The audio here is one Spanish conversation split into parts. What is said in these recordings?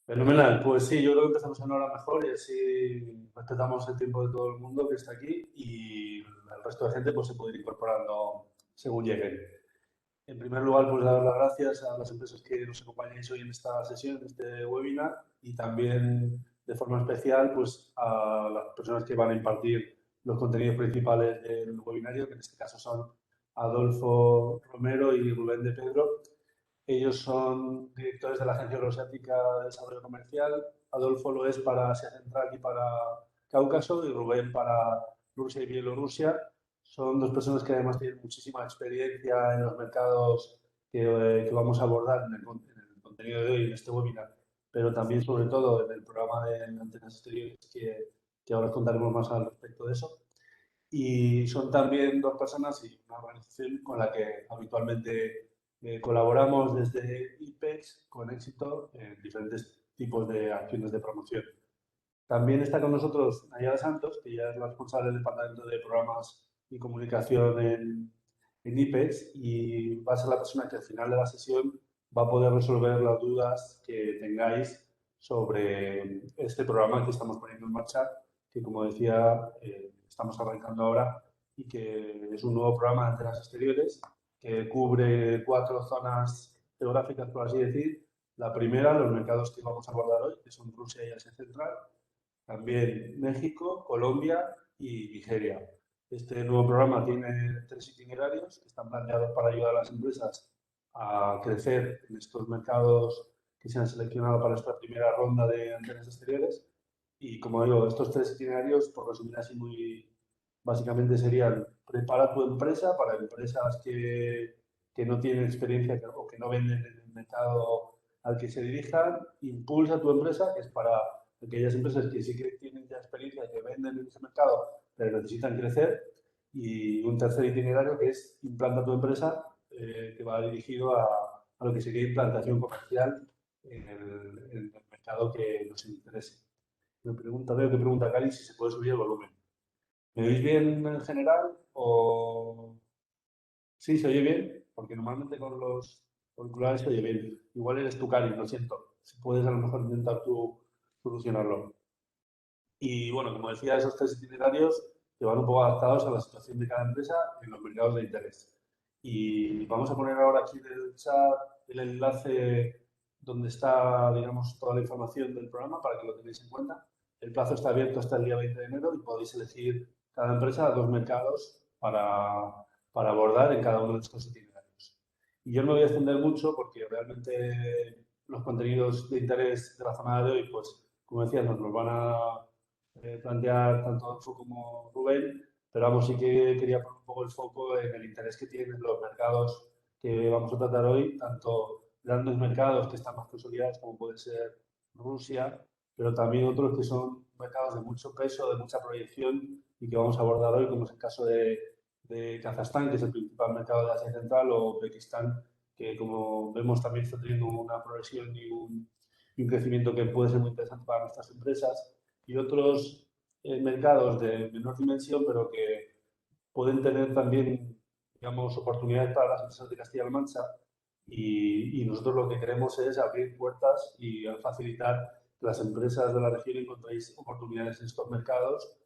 Fenomenal, pues sí, yo creo que empezamos en hora mejor y así respetamos el tiempo de todo el mundo que está aquí y el resto de gente pues se puede ir incorporando según lleguen. En primer lugar, pues dar las gracias a las empresas que nos acompañáis hoy en esta sesión, en este webinar y también de forma especial pues a las personas que van a impartir los contenidos principales del webinario, que en este caso son Adolfo Romero y Rubén de Pedro. Ellos son directores de la Agencia Euroasiática de Desarrollo Comercial. Adolfo lo es para Asia Central y para Cáucaso y Rubén para Rusia y Bielorrusia. Son dos personas que además tienen muchísima experiencia en los mercados que vamos a abordar en el contenido de hoy, en este webinar, pero también, sobre todo, en el programa de antenas exteriores que ahora os contaremos más al respecto de eso. Y son también dos personas y una organización con la que habitualmente colaboramos desde IPEX con éxito en diferentes tipos de acciones de promoción. También está con nosotros Nayara Santos, que ya es la responsable del Departamento de Programas y Comunicación en IPEX y va a ser la persona que al final de la sesión va a poder resolver las dudas que tengáis sobre este programa que estamos poniendo en marcha, que como decía, estamos arrancando ahora y que es un nuevo programa de antenas exteriores que cubre 4 zonas geográficas, por así decir. La primera, los mercados que vamos a abordar hoy, que son Rusia y Asia Central, también México, Colombia y Nigeria. Este nuevo programa tiene 3 itinerarios que están planteados para ayudar a las empresas a crecer en estos mercados que se han seleccionado para esta primera ronda de antenas exteriores. Y como digo, estos 3 itinerarios, por resumir así muy básicamente, serían prepara tu empresa para empresas que no tienen experiencia o que no venden en el mercado al que se dirijan, impulsa tu empresa, que es para aquellas empresas que sí que tienen ya experiencia, que venden en ese mercado, pero necesitan crecer. Y un tercer itinerario que es implanta tu empresa, que va dirigido a lo que sería implantación comercial en el mercado que nos interese. Veo que pregunta Cari si se puede subir el volumen. ¿Me oís bien en general? ¿O sí, se oye bien? Porque normalmente con los auriculares se oye bien. Igual eres tú, Cari, lo siento. Si puedes a lo mejor intentar tú solucionarlo. Y bueno, como decía, esos 3 itinerarios que van un poco adaptados a la situación de cada empresa en los mercados de interés. Y vamos a poner ahora aquí en el chat el enlace donde está, digamos, toda la información del programa para que lo tengáis en cuenta. El plazo está abierto hasta el día 20 de enero y podéis elegir cada empresa 2 mercados para abordar en cada uno de estos itinerarios. Y yo no me voy a extender mucho porque realmente los contenidos de interés de la jornada de hoy, pues, como decía, nos los van a plantear tanto Adolfo como Rubén, pero vamos, sí que quería poner un poco el foco en el interés que tienen los mercados que vamos a tratar hoy, tanto grandes mercados que están más consolidados como puede ser Rusia, pero también otros que son mercados de mucho peso, de mucha proyección y que vamos a abordar hoy, como es el caso de Kazajstán, que es el principal mercado de Asia Central, o Uzbekistán, que como vemos también está teniendo una progresión y un crecimiento que puede ser muy interesante para nuestras empresas y otros mercados de menor dimensión, pero que pueden tener también, digamos, oportunidades para las empresas de Castilla-La Mancha. Y nosotros lo que queremos es abrir puertas y facilitar que las empresas de la región encontréis oportunidades en estos mercados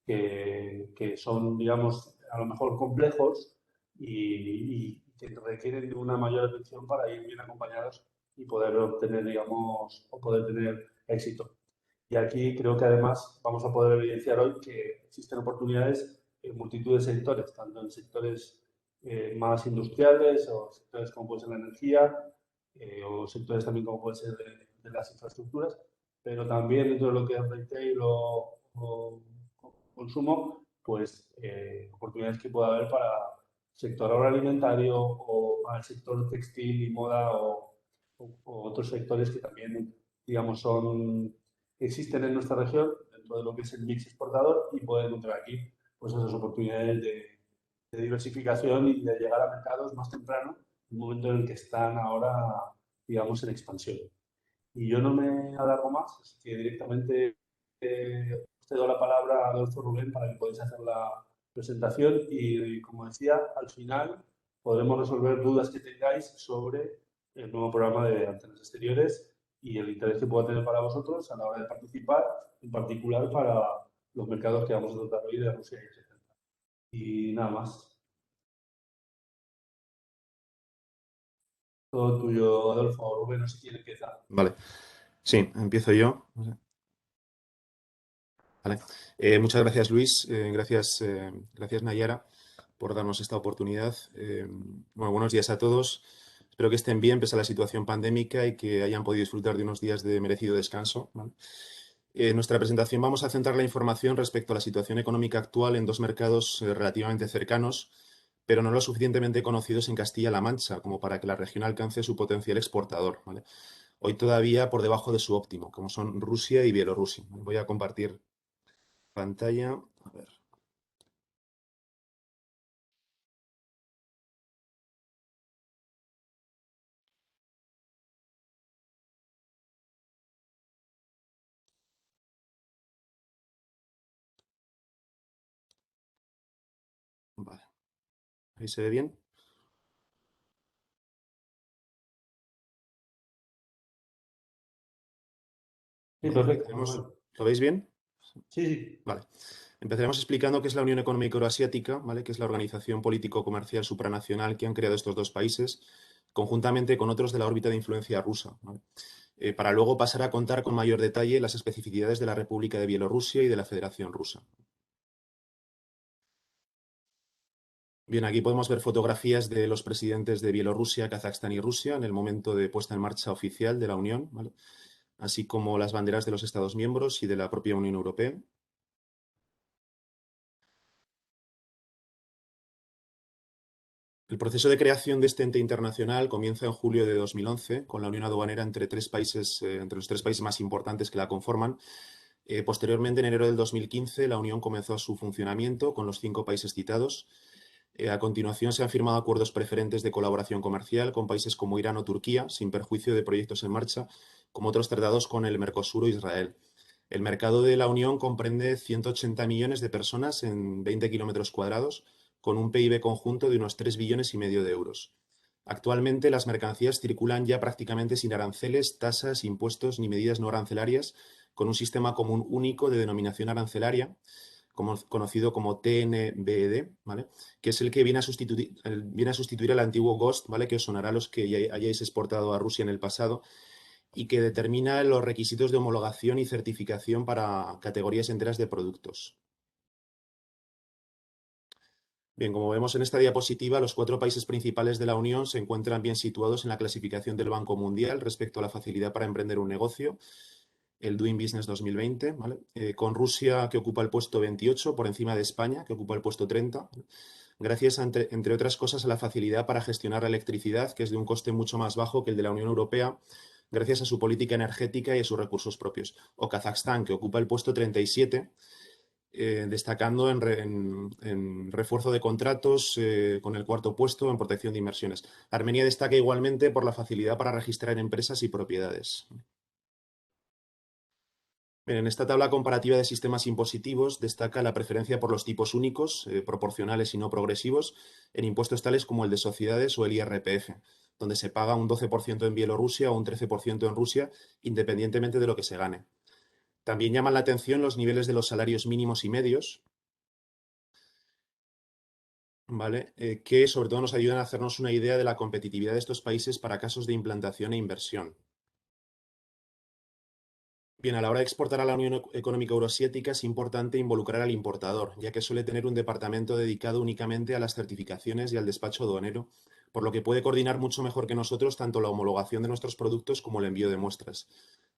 que son, digamos, a lo mejor complejos y que requieren de una mayor atención para ir bien acompañados y poder obtener, digamos, o poder tener éxito. Y aquí creo que además vamos a poder evidenciar hoy que existen oportunidades en multitud de sectores, tanto en sectores más industriales o sectores como puede ser la energía o sectores también como puede ser de las infraestructuras, pero también dentro de lo que es retail o consumo, pues oportunidades que pueda haber para sector agroalimentario o para el sector textil y moda o otros sectores que también, digamos, existen en nuestra región dentro de lo que es el mix exportador y pueden encontrar aquí pues esas oportunidades de diversificación y de llegar a mercados más temprano, en un momento en el que están ahora, digamos, en expansión. Y yo no me alargo más, así que directamente te doy la palabra a Adolfo Rubén para que podáis hacer la presentación y, como decía, al final podremos resolver dudas que tengáis sobre el nuevo programa de antenas exteriores y el interés que pueda tener para vosotros a la hora de participar, en particular para los mercados que vamos a tratar hoy de Rusia y etc. Y nada más. Todo tuyo, Adolfo. Rubén, no sé quién empieza. Vale, sí, empiezo yo. Vale. Muchas gracias, Luis. Gracias, Nayara, por darnos esta oportunidad. Bueno, buenos días a todos. Espero que estén bien pese a la situación pandémica y que hayan podido disfrutar de unos días de merecido descanso, ¿vale? En nuestra presentación vamos a centrar la información respecto a la situación económica actual en dos mercados relativamente cercanos, pero no lo suficientemente conocidos en Castilla-La Mancha como para que la región alcance su potencial exportador, ¿vale? Hoy todavía por debajo de su óptimo, como son Rusia y Bielorrusia. Voy a compartir pantalla. A ver, vale. ¿Ahí se ve bien? Sí, Vale. perfecto, Rubén. ¿Lo veis bien? Sí, sí. Vale. Empezaremos explicando qué es la Unión Económica Euroasiática, ¿vale? Que es la organización político-comercial supranacional que han creado estos dos países, conjuntamente con otros de la órbita de influencia rusa, ¿vale? Para luego pasar a contar con mayor detalle las especificidades de la República de Bielorrusia y de la Federación Rusa. Bien, aquí podemos ver fotografías de los presidentes de Bielorrusia, Kazajstán y Rusia en el momento de puesta en marcha oficial de la Unión, ¿vale? Así como las banderas de los Estados miembros y de la propia Unión Europea. El proceso de creación de este ente internacional comienza en julio de 2011 con la unión aduanera entre los tres países más importantes que la conforman. Posteriormente, en enero del 2015, la unión comenzó su funcionamiento con los 5 países citados. A continuación, se han firmado acuerdos preferentes de colaboración comercial con países como Irán o Turquía, sin perjuicio de proyectos en marcha, como otros tratados con el Mercosur o Israel. El mercado de la Unión comprende 180 millones de personas en 20 kilómetros cuadrados, con un PIB conjunto de unos 3 billones y medio de euros. Actualmente, las mercancías circulan ya prácticamente sin aranceles, tasas, impuestos ni medidas no arancelarias, con un sistema común único de denominación arancelaria, conocido como TNBED, ¿vale? Que es el que viene a sustituir al antiguo GOST, ¿vale? Que os sonará a los que ya hayáis exportado a Rusia en el pasado, y que determina los requisitos de homologación y certificación para categorías enteras de productos. Bien, como vemos en esta diapositiva, los 4 países principales de la Unión se encuentran bien situados en la clasificación del Banco Mundial respecto a la facilidad para emprender un negocio, el Doing Business 2020, ¿vale? Con Rusia, que ocupa el puesto 28, por encima de España, que ocupa el puesto 30, gracias, entre otras cosas, a la facilidad para gestionar la electricidad, que es de un coste mucho más bajo que el de la Unión Europea, gracias a su política energética y a sus recursos propios. O Kazajstán, que ocupa el puesto 37, destacando en refuerzo de contratos, con el 4.º puesto en protección de inversiones. Armenia destaca igualmente por la facilidad para registrar empresas y propiedades. Bien, en esta tabla comparativa de sistemas impositivos destaca la preferencia por los tipos únicos, proporcionales y no progresivos, en impuestos tales como el de sociedades o el IRPF, donde se paga un 12% en Bielorrusia o un 13% en Rusia, independientemente de lo que se gane. También llaman la atención los niveles de los salarios mínimos y medios, ¿vale? Que sobre todo nos ayudan a hacernos una idea de la competitividad de estos países para casos de implantación e inversión. Bien, a la hora de exportar a la Unión Económica Euroasiática es importante involucrar al importador, ya que suele tener un departamento dedicado únicamente a las certificaciones y al despacho aduanero, por lo que puede coordinar mucho mejor que nosotros tanto la homologación de nuestros productos como el envío de muestras.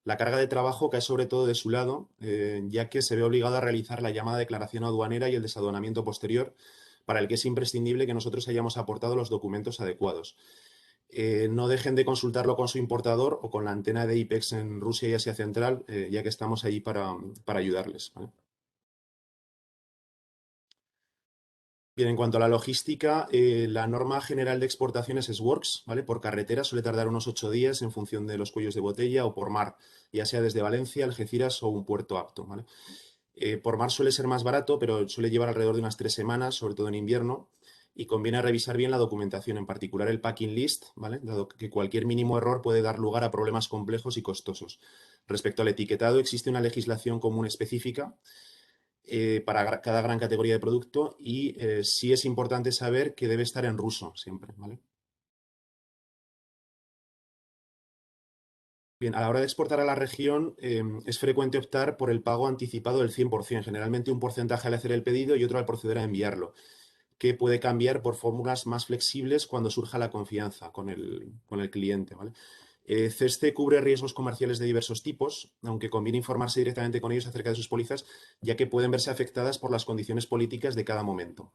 La carga de trabajo cae sobre todo de su lado, ya que se ve obligado a realizar la llamada declaración aduanera y el desaduanamiento posterior, para el que es imprescindible que nosotros hayamos aportado los documentos adecuados. No dejen de consultarlo con su importador o con la antena de IPEX en Rusia y Asia Central, ya que estamos allí para ayudarles, ¿vale? Bien, en cuanto a la logística, la norma general de exportaciones es WORX, ¿vale? Por carretera suele tardar unos 8 días en función de los cuellos de botella, o por mar, ya sea desde Valencia, Algeciras o un puerto apto, ¿vale? Por mar suele ser más barato, pero suele llevar alrededor de unas 3 semanas, sobre todo en invierno. y conviene revisar bien la documentación, en particular el packing list, ¿vale? Dado que cualquier mínimo error puede dar lugar a problemas complejos y costosos. Respecto al etiquetado, existe una legislación común específica para cada gran categoría de producto y sí es importante saber que debe estar en ruso siempre, ¿vale? Bien, a la hora de exportar a la región es frecuente optar por el pago anticipado del 100%, generalmente un porcentaje al hacer el pedido y otro al proceder a enviarlo, que puede cambiar por fórmulas más flexibles cuando surja la confianza con el cliente, ¿vale? CESCE cubre riesgos comerciales de diversos tipos, aunque conviene informarse directamente con ellos acerca de sus pólizas, ya que pueden verse afectadas por las condiciones políticas de cada momento.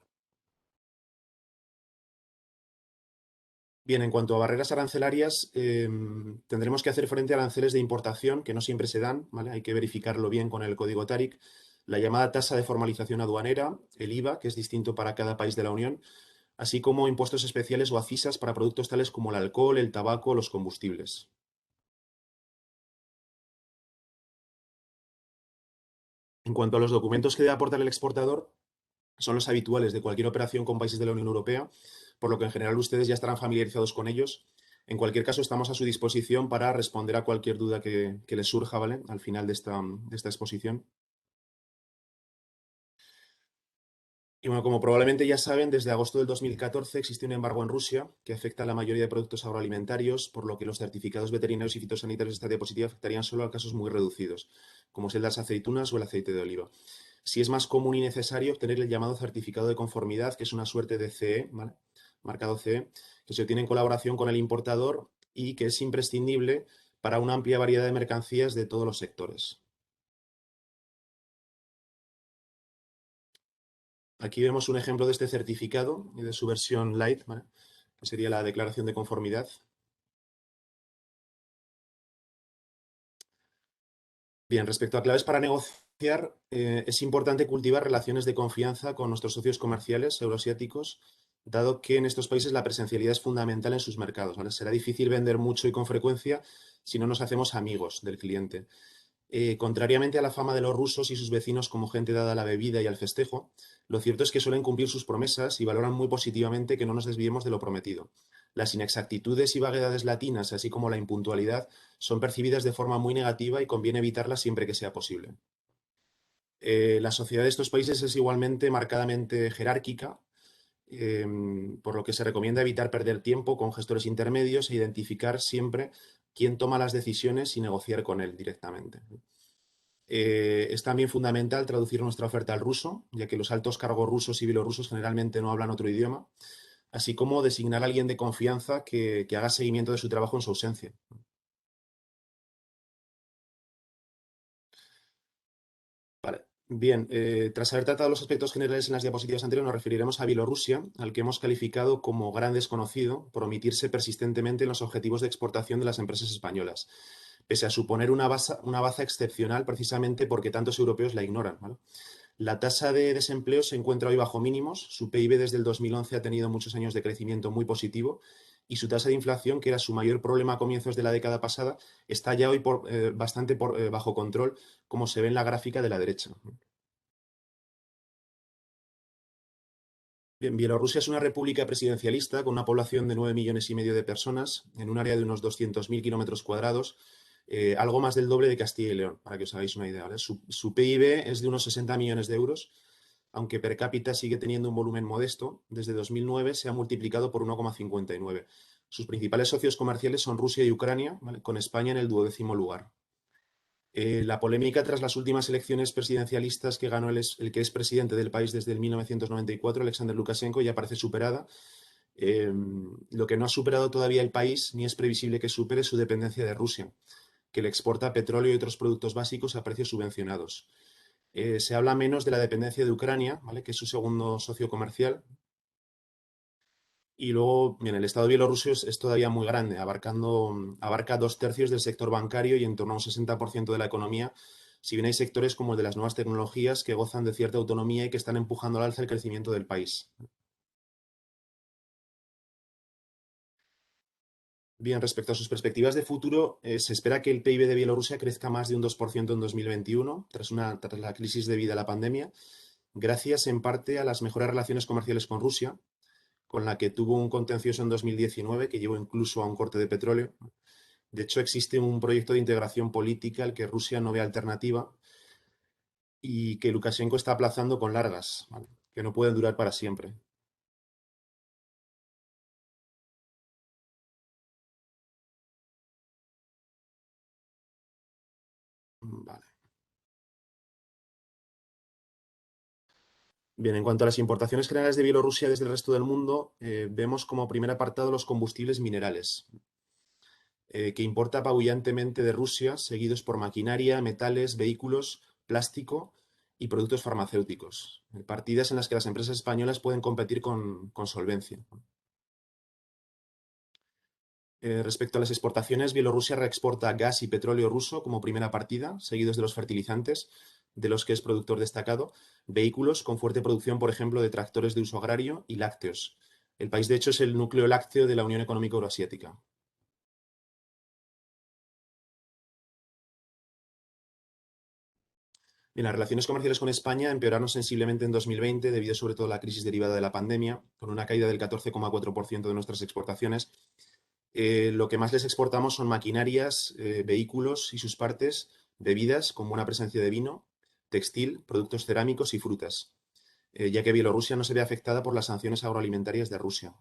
Bien, en cuanto a barreras arancelarias, tendremos que hacer frente a aranceles de importación que no siempre se dan, ¿vale? Hay que verificarlo bien con el código TARIC, la llamada tasa de formalización aduanera, el IVA, que es distinto para cada país de la Unión, así como impuestos especiales o ACISAs para productos tales como el alcohol, el tabaco o los combustibles. En cuanto a los documentos que debe aportar el exportador, son los habituales de cualquier operación con países de la Unión Europea, por lo que en general ustedes ya estarán familiarizados con ellos. En cualquier caso, estamos a su disposición para responder a cualquier duda que les surja, ¿vale? Al final de esta exposición. Y bueno, como probablemente ya saben, desde agosto del 2014 existe un embargo en Rusia que afecta a la mayoría de productos agroalimentarios, por lo que los certificados veterinarios y fitosanitarios de esta diapositiva afectarían solo a casos muy reducidos, como es el de las aceitunas o el aceite de oliva. Sí es más común y necesario obtener el llamado certificado de conformidad, que es una suerte de CE, ¿vale? Marcado CE, que se obtiene en colaboración con el importador y que es imprescindible para una amplia variedad de mercancías de todos los sectores. Aquí vemos un ejemplo de este certificado y de su versión light, ¿vale? Que sería la declaración de conformidad. Bien, respecto a claves para negociar, es importante cultivar relaciones de confianza con nuestros socios comerciales euroasiáticos, dado que en estos países la presencialidad es fundamental en sus mercados, ¿vale? Será difícil vender mucho y con frecuencia si no nos hacemos amigos del cliente. Contrariamente a la fama de los rusos y sus vecinos como gente dada a la bebida y al festejo, lo cierto es que suelen cumplir sus promesas y valoran muy positivamente que no nos desviemos de lo prometido. Las inexactitudes y vaguedades latinas, así como la impuntualidad, son percibidas de forma muy negativa y conviene evitarlas siempre que sea posible. La sociedad de estos países es igualmente marcadamente jerárquica, por lo que se recomienda evitar perder tiempo con gestores intermedios e identificar siempre quién toma las decisiones y negociar con él directamente. Es también fundamental traducir nuestra oferta al ruso, ya que los altos cargos rusos y bielorrusos generalmente no hablan otro idioma, así como designar a alguien de confianza que haga seguimiento de su trabajo en su ausencia. Vale. Bien, tras haber tratado los aspectos generales en las diapositivas anteriores, nos referiremos a Bielorrusia, al que hemos calificado como gran desconocido por omitirse persistentemente en los objetivos de exportación de las empresas españolas, pese a suponer una baza excepcional precisamente porque tantos europeos la ignoran, ¿vale? La tasa de desempleo se encuentra hoy bajo mínimos, su PIB desde el 2011 ha tenido muchos años de crecimiento muy positivo y su tasa de inflación, que era su mayor problema a comienzos de la década pasada, está ya hoy bastante bajo control, como se ve en la gráfica de la derecha. Bien, Bielorrusia es una república presidencialista con una población de 9,5 millones de personas en un área de unos 200.000 kilómetros cuadrados, algo más del doble de Castilla y León, para que os hagáis una idea, ¿vale? Su PIB es de unos 60 millones de euros, aunque per cápita sigue teniendo un volumen modesto. Desde 2009 se ha multiplicado por 1,59. Sus principales socios comerciales son Rusia y Ucrania, ¿vale? Con España en el 12º lugar. La polémica tras las últimas elecciones presidencialistas que ganó el que es presidente del país desde el 1994, Alexander Lukashenko, ya parece superada. Lo que no ha superado todavía el país, ni es previsible que supere, su dependencia de Rusia, que le exporta petróleo y otros productos básicos a precios subvencionados. Se habla menos de la dependencia de Ucrania, ¿vale? Que es su segundo socio comercial. Y luego, bien, el Estado bielorruso es todavía muy grande, abarca 2/3 del sector bancario y en torno a un 60% de la economía, si bien hay sectores como el de las nuevas tecnologías que gozan de cierta autonomía y que están empujando al alza el crecimiento del país. Bien, respecto a sus perspectivas de futuro, se espera que el PIB de Bielorrusia crezca más de un 2% en 2021, tras la crisis debido a la pandemia, gracias en parte a las mejores relaciones comerciales con Rusia, con la que tuvo un contencioso en 2019 que llevó incluso a un corte de petróleo. De hecho, existe un proyecto de integración política al que Rusia no ve alternativa y que Lukashenko está aplazando con largas, ¿vale? Que no pueden durar para siempre. Vale. Bien, en cuanto a las importaciones generales de Bielorrusia desde el resto del mundo, vemos como primer apartado los combustibles minerales, que importa apabullantemente de Rusia, seguidos por maquinaria, metales, vehículos, plástico y productos farmacéuticos. Partidas en las que las empresas españolas pueden competir con solvencia. Respecto a las exportaciones, Bielorrusia reexporta gas y petróleo ruso como primera partida, seguidos de los fertilizantes, de los que es productor destacado, vehículos con fuerte producción, por ejemplo, de tractores de uso agrario y lácteos. El país, de hecho, es el núcleo lácteo de la Unión Económica Euroasiática. Bien, las relaciones comerciales con España empeoraron sensiblemente en 2020 debido sobre todo a la crisis derivada de la pandemia, con una caída del 14,4% de nuestras exportaciones. Lo que más les exportamos son maquinarias, vehículos y sus partes, bebidas con buena presencia de vino, textil, productos cerámicos y frutas, ya que Bielorrusia no se ve afectada por las sanciones agroalimentarias de Rusia.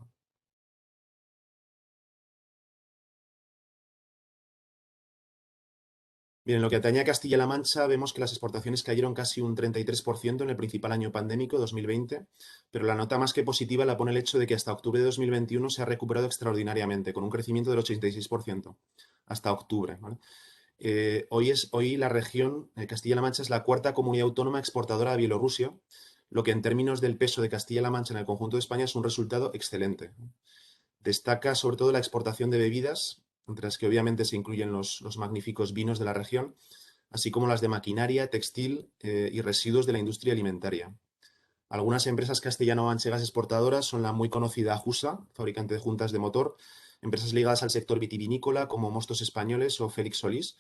Bien, en lo que atañe a Castilla-La Mancha, vemos que las exportaciones cayeron casi un 33% en el principal año pandémico, 2020, pero la nota más que positiva la pone el hecho de que hasta octubre de 2021 se ha recuperado extraordinariamente, con un crecimiento del 86%, hasta octubre, ¿vale? Hoy la región, Castilla-La Mancha, es la cuarta comunidad autónoma exportadora a Bielorrusia, lo que en términos del peso de Castilla-La Mancha en el conjunto de España es un resultado excelente. Destaca sobre todo la exportación de bebidas, entre las que obviamente se incluyen los magníficos vinos de la región, así como las de maquinaria, textil y residuos de la industria alimentaria. Algunas empresas castellano-manchegas exportadoras son la muy conocida JUSA, fabricante de juntas de motor, empresas ligadas al sector vitivinícola como Mostos Españoles o Félix Solís,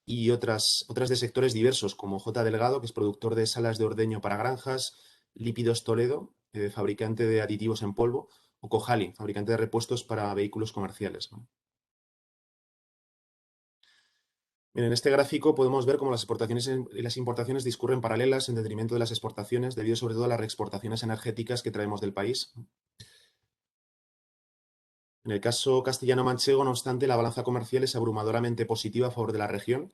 y otras de sectores diversos, como J. Delgado, que es productor de salas de ordeño para granjas, Lípidos Toledo, fabricante de aditivos en polvo, o Cojali, fabricante de repuestos para vehículos comerciales, ¿no? Bien, en este gráfico podemos ver cómo las exportaciones y las importaciones discurren paralelas en detrimento de las exportaciones, debido sobre todo a las reexportaciones energéticas que traemos del país. En el caso castellano-manchego, no obstante, la balanza comercial es abrumadoramente positiva a favor de la región,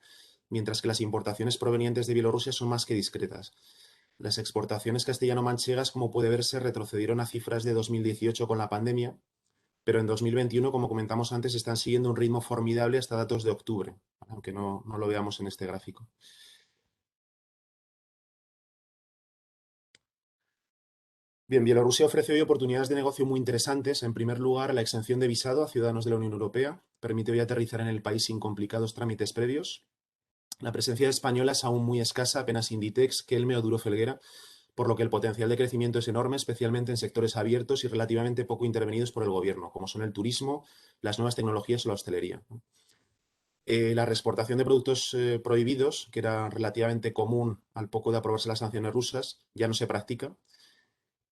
mientras que las importaciones provenientes de Bielorrusia son más que discretas. Las exportaciones castellano-manchegas, como puede verse, retrocedieron a cifras de 2018 con la pandemia, pero en 2021, como comentamos antes, están siguiendo un ritmo formidable hasta datos de octubre, aunque no lo veamos en este gráfico. Bien, Bielorrusia ofrece hoy oportunidades de negocio muy interesantes. En primer lugar, la exención de visado a ciudadanos de la Unión Europea permite hoy aterrizar en el país sin complicados trámites previos. La presencia española es aún muy escasa, apenas Inditex, Kelme o Duro Felguera, por lo que el potencial de crecimiento es enorme, especialmente en sectores abiertos y relativamente poco intervenidos por el gobierno, como son el turismo, las nuevas tecnologías o la hostelería. La reexportación de productos prohibidos, que era relativamente común al poco de aprobarse las sanciones rusas, ya no se practica.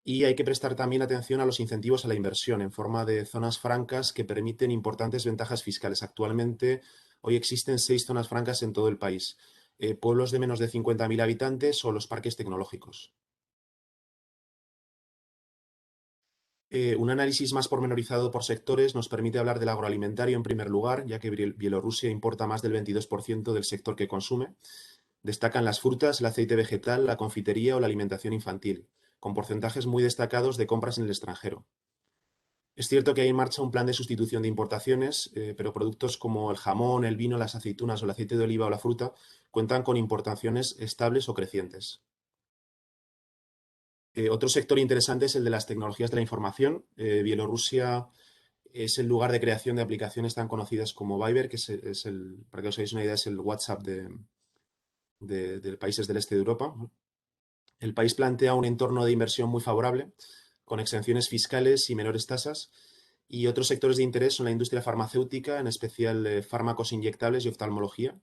Y hay que prestar también atención a los incentivos a la inversión en forma de zonas francas que permiten importantes ventajas fiscales. Actualmente, hoy existen 6 zonas francas en todo el país. Pueblos de menos de 50.000 habitantes o los parques tecnológicos. Un análisis más pormenorizado por sectores nos permite hablar del agroalimentario en primer lugar, ya que Bielorrusia importa más del 22% del sector que consume. Destacan las frutas, el aceite vegetal, la confitería o la alimentación infantil, con porcentajes muy destacados de compras en el extranjero. Es cierto que hay en marcha un plan de sustitución de importaciones, pero productos como el jamón, el vino, las aceitunas o el aceite de oliva o la fruta cuentan con importaciones estables o crecientes. Otro sector interesante es el de las tecnologías de la información. Bielorrusia es el lugar de creación de aplicaciones tan conocidas como Viber, que para que os hagáis una idea, es el WhatsApp de países del este de Europa. El país plantea un entorno de inversión muy favorable, con exenciones fiscales y menores tasas. Y otros sectores de interés son la industria farmacéutica, en especial fármacos inyectables y oftalmología,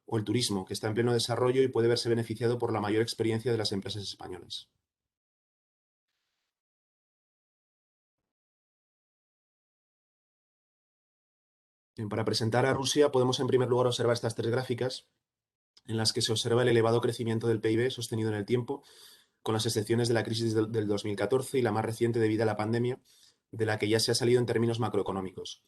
o el turismo, que está en pleno desarrollo y puede verse beneficiado por la mayor experiencia de las empresas españolas. Bien, para presentar a Rusia podemos en primer lugar observar estas tres gráficas en las que se observa el elevado crecimiento del PIB sostenido en el tiempo, con las excepciones de la crisis del 2014 y la más reciente debido a la pandemia, de la que ya se ha salido en términos macroeconómicos.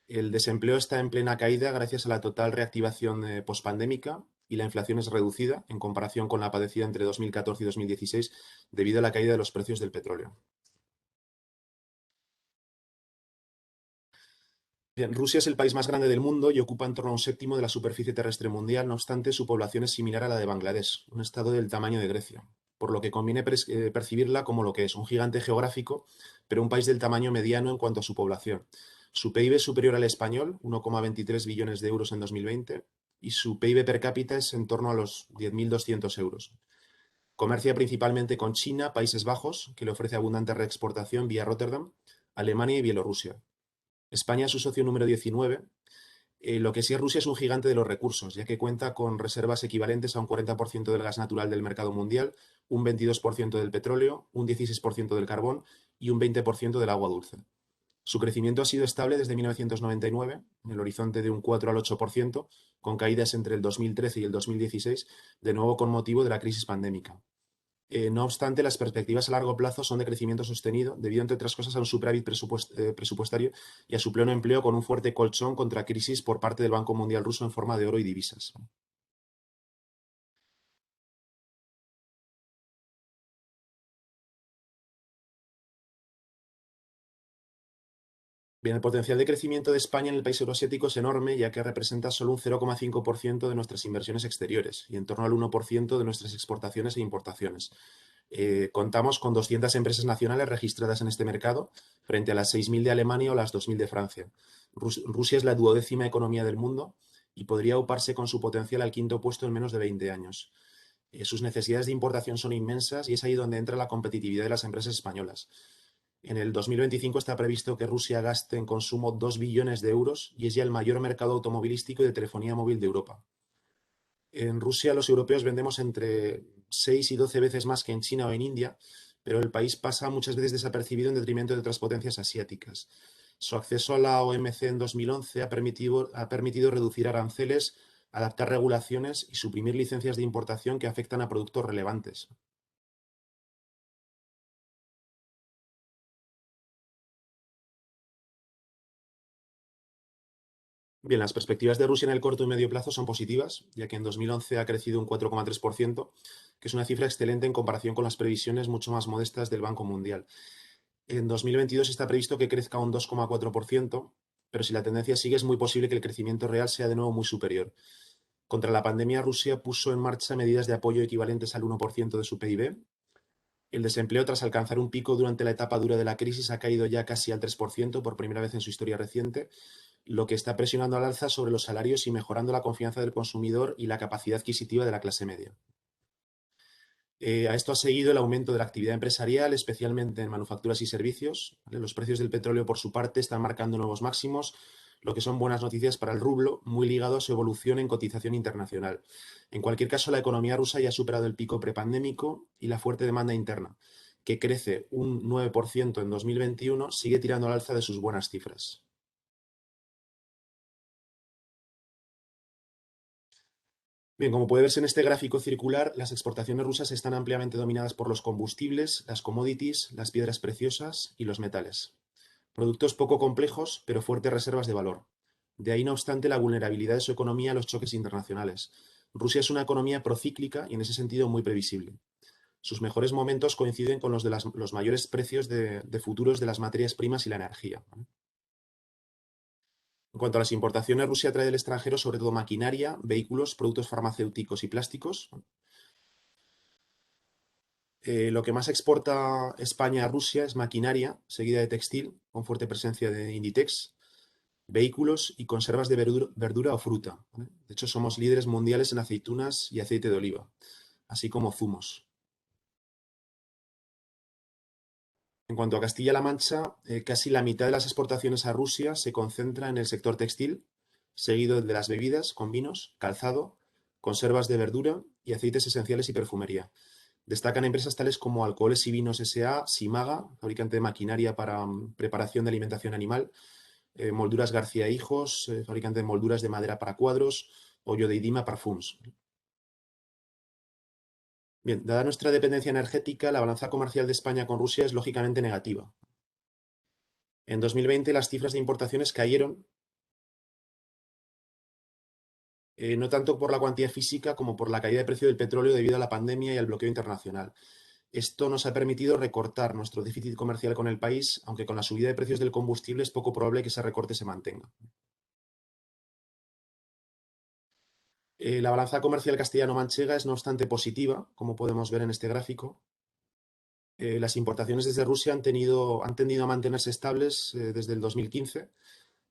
El desempleo está en plena caída gracias a la total reactivación pospandémica y la inflación es reducida en comparación con la padecida entre 2014 y 2016 debido a la caída de los precios del petróleo. Bien, Rusia es el país más grande del mundo y ocupa en torno a un séptimo de la superficie terrestre mundial, no obstante, su población es similar a la de Bangladesh, un estado del tamaño de Grecia, por lo que conviene percibirla como lo que es, un gigante geográfico, pero un país del tamaño mediano en cuanto a su población. Su PIB es superior al español, 1,23 billones de euros en 2020, y su PIB per cápita es en torno a los 10.200 euros. Comercia principalmente con China, Países Bajos, que le ofrece abundante reexportación vía Rotterdam, Alemania y Bielorrusia. España es su socio número 19. Lo que sí es Rusia es un gigante de los recursos, ya que cuenta con reservas equivalentes a un 40% del gas natural del mercado mundial, un 22% del petróleo, un 16% del carbón y un 20% del agua dulce. Su crecimiento ha sido estable desde 1999, en el horizonte de un 4 al 8%, con caídas entre el 2013 y el 2016, de nuevo con motivo de la crisis pandémica. No obstante, las perspectivas a largo plazo son de crecimiento sostenido, debido, entre otras cosas, a un superávit presupuestario y a su pleno empleo con un fuerte colchón contra crisis por parte del Banco Mundial ruso en forma de oro y divisas. Bien, el potencial de crecimiento de España en el país euroasiático es enorme, ya que representa solo un 0,5% de nuestras inversiones exteriores y en torno al 1% de nuestras exportaciones e importaciones. Contamos con 200 empresas nacionales registradas en este mercado, frente a las 6.000 de Alemania o las 2.000 de Francia. Rusia es la duodécima economía del mundo y podría uparse con su potencial al quinto puesto en menos de 20 años. Sus necesidades de importación son inmensas y es ahí donde entra la competitividad de las empresas españolas. En el 2025 está previsto que Rusia gaste en consumo 2 billones de euros y es ya el mayor mercado automovilístico y de telefonía móvil de Europa. En Rusia los europeos vendemos entre 6 y 12 veces más que en China o en India, pero el país pasa muchas veces desapercibido en detrimento de otras potencias asiáticas. Su acceso a la OMC en 2011 ha permitido reducir aranceles, adaptar regulaciones y suprimir licencias de importación que afectan a productos relevantes. Bien, las perspectivas de Rusia en el corto y medio plazo son positivas, ya que en 2011 ha crecido un 4,3%, que es una cifra excelente en comparación con las previsiones mucho más modestas del Banco Mundial. En 2022 está previsto que crezca un 2,4%, pero si la tendencia sigue es muy posible que el crecimiento real sea de nuevo muy superior. Contra la pandemia, Rusia puso en marcha medidas de apoyo equivalentes al 1% de su PIB. El desempleo, tras alcanzar un pico durante la etapa dura de la crisis, ha caído ya casi al 3% por primera vez en su historia reciente, lo que está presionando al alza sobre los salarios y mejorando la confianza del consumidor y la capacidad adquisitiva de la clase media. A esto ha seguido el aumento de la actividad empresarial, especialmente en manufacturas y servicios. ¿Vale? Los precios del petróleo, por su parte, están marcando nuevos máximos, lo que son buenas noticias para el rublo, muy ligado a su evolución en cotización internacional. En cualquier caso, la economía rusa ya ha superado el pico prepandémico y la fuerte demanda interna, que crece un 9% en 2021, sigue tirando al alza de sus buenas cifras. Bien, como puede verse en este gráfico circular, las exportaciones rusas están ampliamente dominadas por los combustibles, las commodities, las piedras preciosas y los metales. Productos poco complejos, pero fuertes reservas de valor. De ahí, no obstante, la vulnerabilidad de su economía a los choques internacionales. Rusia es una economía procíclica y, en ese sentido, muy previsible. Sus mejores momentos coinciden con los de los mayores precios de futuros de las materias primas y la energía. En cuanto a las importaciones, Rusia trae del extranjero sobre todo maquinaria, vehículos, productos farmacéuticos y plásticos. Lo que más exporta España a Rusia es maquinaria, seguida de textil, con fuerte presencia de Inditex, vehículos y conservas de verdura o fruta. ¿Vale? De hecho, somos líderes mundiales en aceitunas y aceite de oliva, así como zumos. En cuanto a Castilla-La Mancha, casi la mitad de las exportaciones a Rusia se concentra en el sector textil, seguido de las bebidas con vinos, calzado, conservas de verdura y aceites esenciales y perfumería. Destacan empresas tales como Alcoholes y Vinos S.A., Simaga, fabricante de maquinaria para preparación de alimentación animal, Molduras García Hijos, fabricante de molduras de madera para cuadros, o Yodeidima Parfums. Bien, dada nuestra dependencia energética, la balanza comercial de España con Rusia es lógicamente negativa. En 2020 las cifras de importaciones cayeron, no tanto por la cuantía física como por la caída de precio del petróleo debido a la pandemia y al bloqueo internacional. Esto nos ha permitido recortar nuestro déficit comercial con el país, aunque con la subida de precios del combustible es poco probable que ese recorte se mantenga. La balanza comercial castellano-manchega es no obstante positiva, como podemos ver en este gráfico. Las importaciones desde Rusia han tendido a mantenerse estables desde el 2015,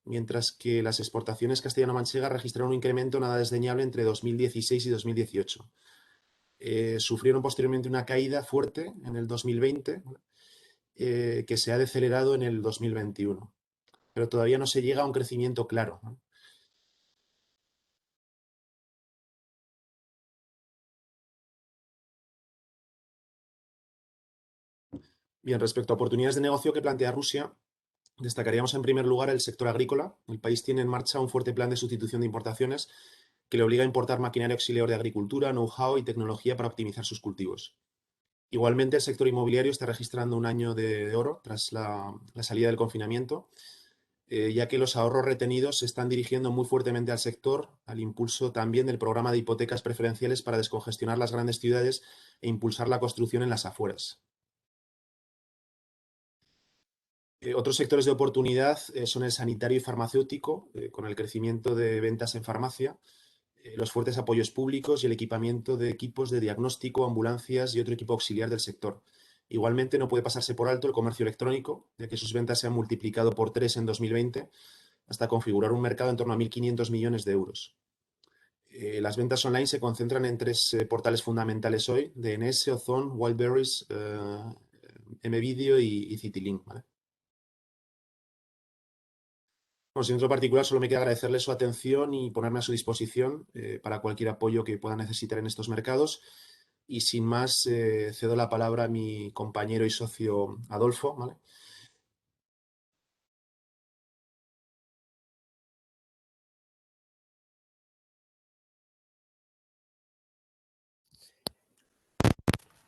mientras que las exportaciones castellano-manchegas registraron un incremento nada desdeñable entre 2016 y 2018. Sufrieron posteriormente una caída fuerte en el 2020, que se ha decelerado en el 2021, pero todavía no se llega a un crecimiento claro, ¿no? Bien, respecto a oportunidades de negocio que plantea Rusia, destacaríamos en primer lugar el sector agrícola. El país tiene en marcha un fuerte plan de sustitución de importaciones que le obliga a importar maquinaria auxiliar de agricultura, know-how y tecnología para optimizar sus cultivos. Igualmente, el sector inmobiliario está registrando un año de oro tras la salida del confinamiento, ya que los ahorros retenidos se están dirigiendo muy fuertemente al sector, al impulso también del programa de hipotecas preferenciales para descongestionar las grandes ciudades e impulsar la construcción en las afueras. Otros sectores de oportunidad son el sanitario y farmacéutico, con el crecimiento de ventas en farmacia, los fuertes apoyos públicos y el equipamiento de equipos de diagnóstico, ambulancias y otro equipo auxiliar del sector. Igualmente, no puede pasarse por alto el comercio electrónico, ya que sus ventas se han multiplicado por 3 en 2020, hasta configurar un mercado en torno a 1.500 millones de euros. Las ventas online se concentran en 3 portales fundamentales hoy: DNS, Ozon, Wildberries, MVideo y Citylink, ¿vale? Bueno, sin otro particular, solo me queda agradecerle su atención y ponerme a su disposición para cualquier apoyo que pueda necesitar en estos mercados. Y sin más, cedo la palabra a mi compañero y socio Adolfo, ¿vale?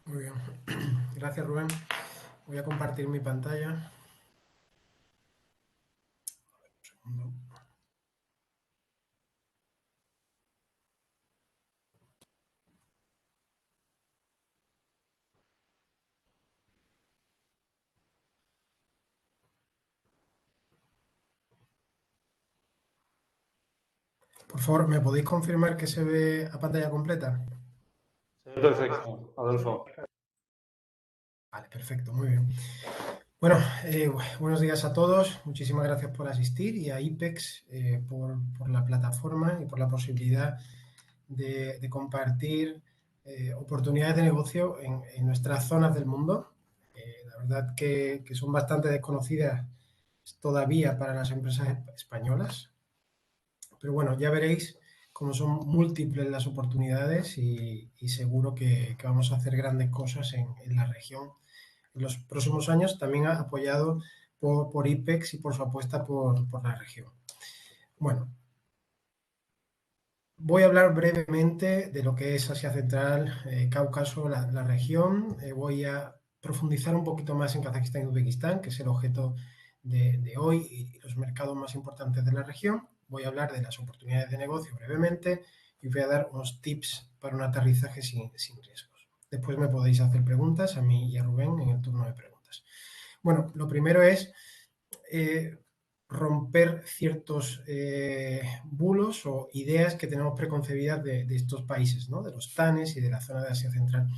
Muy bien. Gracias, Rubén. Voy a compartir mi pantalla. Un segundo. Por favor, ¿me podéis confirmar que se ve a pantalla completa? Se ve perfecto, Adolfo. Vale, perfecto, muy bien. Bueno, buenos días a todos. Muchísimas gracias por asistir y a IPEX por la plataforma y por la posibilidad de compartir oportunidades de negocio en nuestras zonas del mundo. La verdad que son bastante desconocidas todavía para las empresas españolas. Pero bueno, ya veréis cómo son múltiples las oportunidades y seguro que vamos a hacer grandes cosas en la región en los próximos años, también apoyado por IPEX y por su apuesta por la región. Bueno, voy a hablar brevemente de lo que es Asia Central, Cáucaso, la región. Voy a profundizar un poquito más en Kazajistán y Uzbekistán, que es el objeto de hoy y los mercados más importantes de la región. Voy a hablar de las oportunidades de negocio brevemente y voy a dar unos tips para un aterrizaje sin riesgos. Después me podéis hacer preguntas a mí y a Rubén en el turno de preguntas. Bueno, lo primero es romper ciertos bulos o ideas que tenemos preconcebidas de estos países, ¿no? De los TANES y de la zona de Asia Central.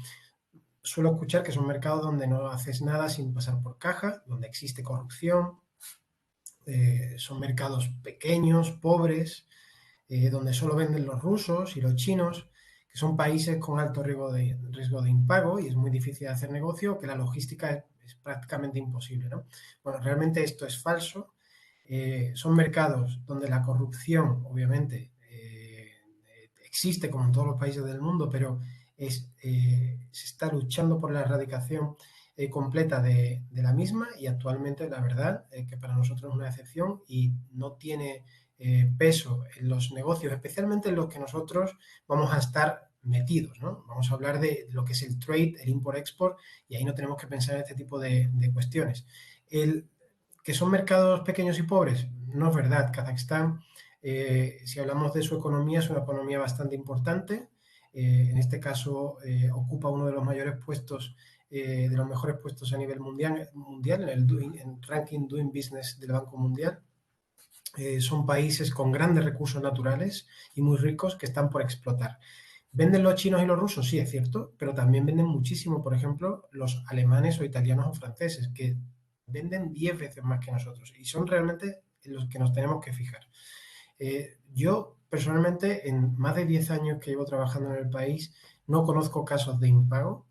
Suelo escuchar que son mercados donde no haces nada sin pasar por caja, donde existe corrupción, son mercados pequeños, pobres, donde solo venden los rusos y los chinos, que son países con alto riesgo de impago y es muy difícil hacer negocio, que la logística es prácticamente imposible, ¿no? Bueno, realmente esto es falso. Son mercados donde la corrupción, obviamente, existe como en todos los países del mundo, pero se está luchando por la erradicación completa de la misma y actualmente la verdad que para nosotros es una excepción y no tiene peso en los negocios, especialmente en los que nosotros vamos a estar metidos, ¿no? Vamos a hablar de lo que es el trade, el import-export, y ahí no tenemos que pensar en este tipo de cuestiones. ¿Que son mercados pequeños y pobres? No es verdad. Kazajstán, si hablamos de su economía, es una economía bastante importante. En este caso, ocupa uno de los mayores puestos, de los mejores puestos a nivel mundial en el ranking Doing Business del Banco Mundial. Son países con grandes recursos naturales y muy ricos que están por explotar. ¿Venden los chinos y los rusos? Sí, es cierto, pero también venden muchísimo, por ejemplo, los alemanes o italianos o franceses, que venden 10 veces más que nosotros y son realmente los que nos tenemos que fijar. Yo, personalmente, en más de 10 años que llevo trabajando en el país, no conozco casos de impago.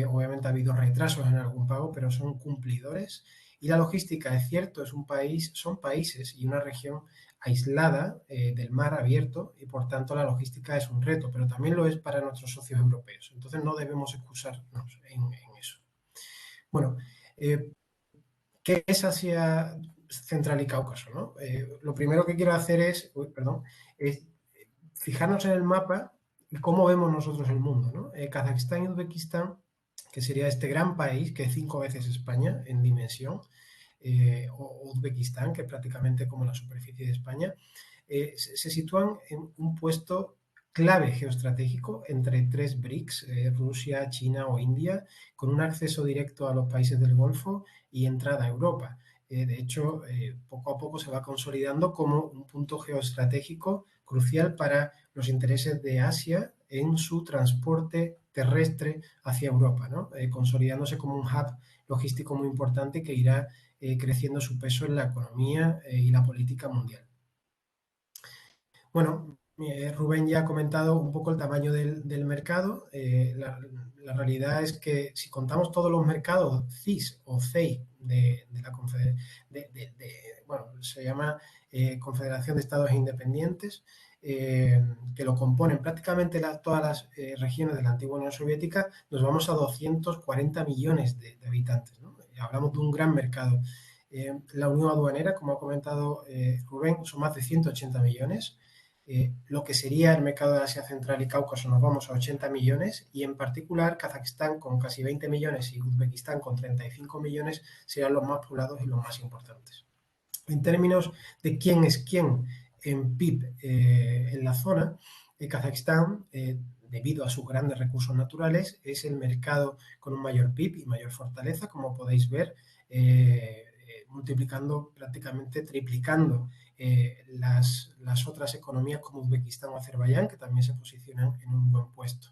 Obviamente ha habido retrasos en algún pago, pero son cumplidores. Y la logística, es cierto, son países y una región aislada del mar abierto y por tanto la logística es un reto, pero también lo es para nuestros socios europeos. Entonces no debemos excusarnos en eso. Bueno, ¿qué es Asia Central y Cáucaso? ¿No? Lo primero que quiero hacer es fijarnos en el mapa y cómo vemos nosotros el mundo, ¿no? Kazajistán y Uzbekistán, que sería este gran país, que es 5 veces España en dimensión, o Uzbekistán, que es prácticamente como la superficie de España, se sitúan en un puesto clave geoestratégico entre 3 BRICS, Rusia, China o India, con un acceso directo a los países del Golfo y entrada a Europa. De hecho, poco a poco se va consolidando como un punto geoestratégico crucial para los intereses de Asia en su transporte terrestre hacia Europa, ¿no? Consolidándose como un hub logístico muy importante que irá creciendo su peso en la economía y la política mundial. Bueno, Rubén ya ha comentado un poco el tamaño del mercado. La realidad es que si contamos todos los mercados CIS o CEI de la bueno, se llama Confederación de Estados Independientes, que lo componen prácticamente todas las regiones de la antigua Unión Soviética, nos vamos a 240 millones de habitantes, ¿no? Hablamos de un gran mercado. La Unión Aduanera, como ha comentado Rubén, son más de 180 millones. Lo que sería el mercado de Asia Central y Cáucaso nos vamos a 80 millones y en particular Kazajistán con casi 20 millones y Uzbekistán con 35 millones serán los más poblados y los más importantes. En términos de quién es quién en PIB en la zona, Kazajistán, debido a sus grandes recursos naturales, es el mercado con un mayor PIB y mayor fortaleza, como podéis ver, multiplicando, prácticamente triplicando las otras economías como Uzbekistán o Azerbaiyán, que también se posicionan en un buen puesto.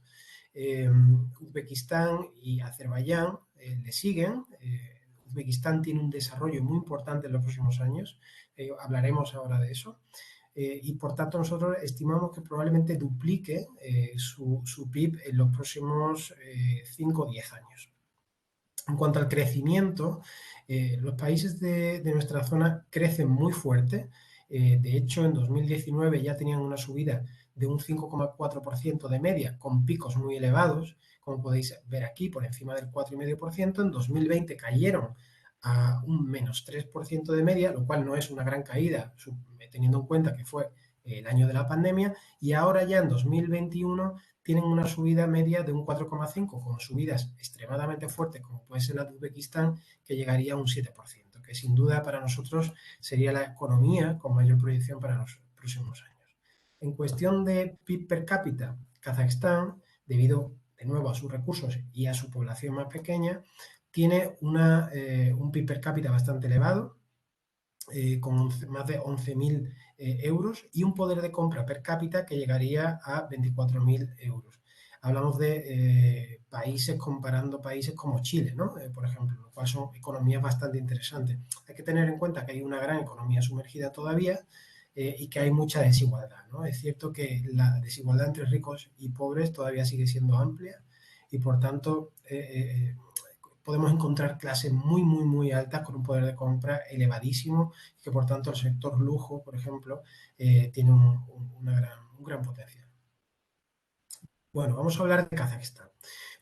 Uzbekistán y Azerbaiyán le siguen. Uzbekistán tiene un desarrollo muy importante en los próximos años, hablaremos ahora de eso, y por tanto nosotros estimamos que probablemente duplique su PIB en los próximos 5 o 10 años. En cuanto al crecimiento, los países de nuestra zona crecen muy fuerte. De hecho, en 2019 ya tenían una subida de un 5,4% de media, con picos muy elevados, como podéis ver aquí, por encima del 4,5%. En 2020 cayeron a un menos 3% de media, lo cual no es una gran caída, teniendo en cuenta que fue el año de la pandemia, y ahora ya en 2021 tienen una subida media de un 4,5%, con subidas extremadamente fuertes, como puede ser la de Uzbekistán, que llegaría a un 7%, que sin duda para nosotros sería la economía con mayor proyección para los próximos años. En cuestión de PIB per cápita, Kazajistán, debido de nuevo a sus recursos y a su población más pequeña, tiene un PIB per cápita bastante elevado, con más de 11.000 euros y un poder de compra per cápita que llegaría a 24.000 euros. Hablamos de países, comparando países como Chile, ¿no? Por ejemplo, lo cual son economías bastante interesantes. Hay que tener en cuenta que hay una gran economía sumergida todavía y que hay mucha desigualdad, ¿no? Es cierto que la desigualdad entre ricos y pobres todavía sigue siendo amplia y por tanto podemos encontrar clases muy altas con un poder de compra elevadísimo y que por tanto el sector lujo, por ejemplo, tiene un gran potencial. Bueno, vamos a hablar de Kazajistán.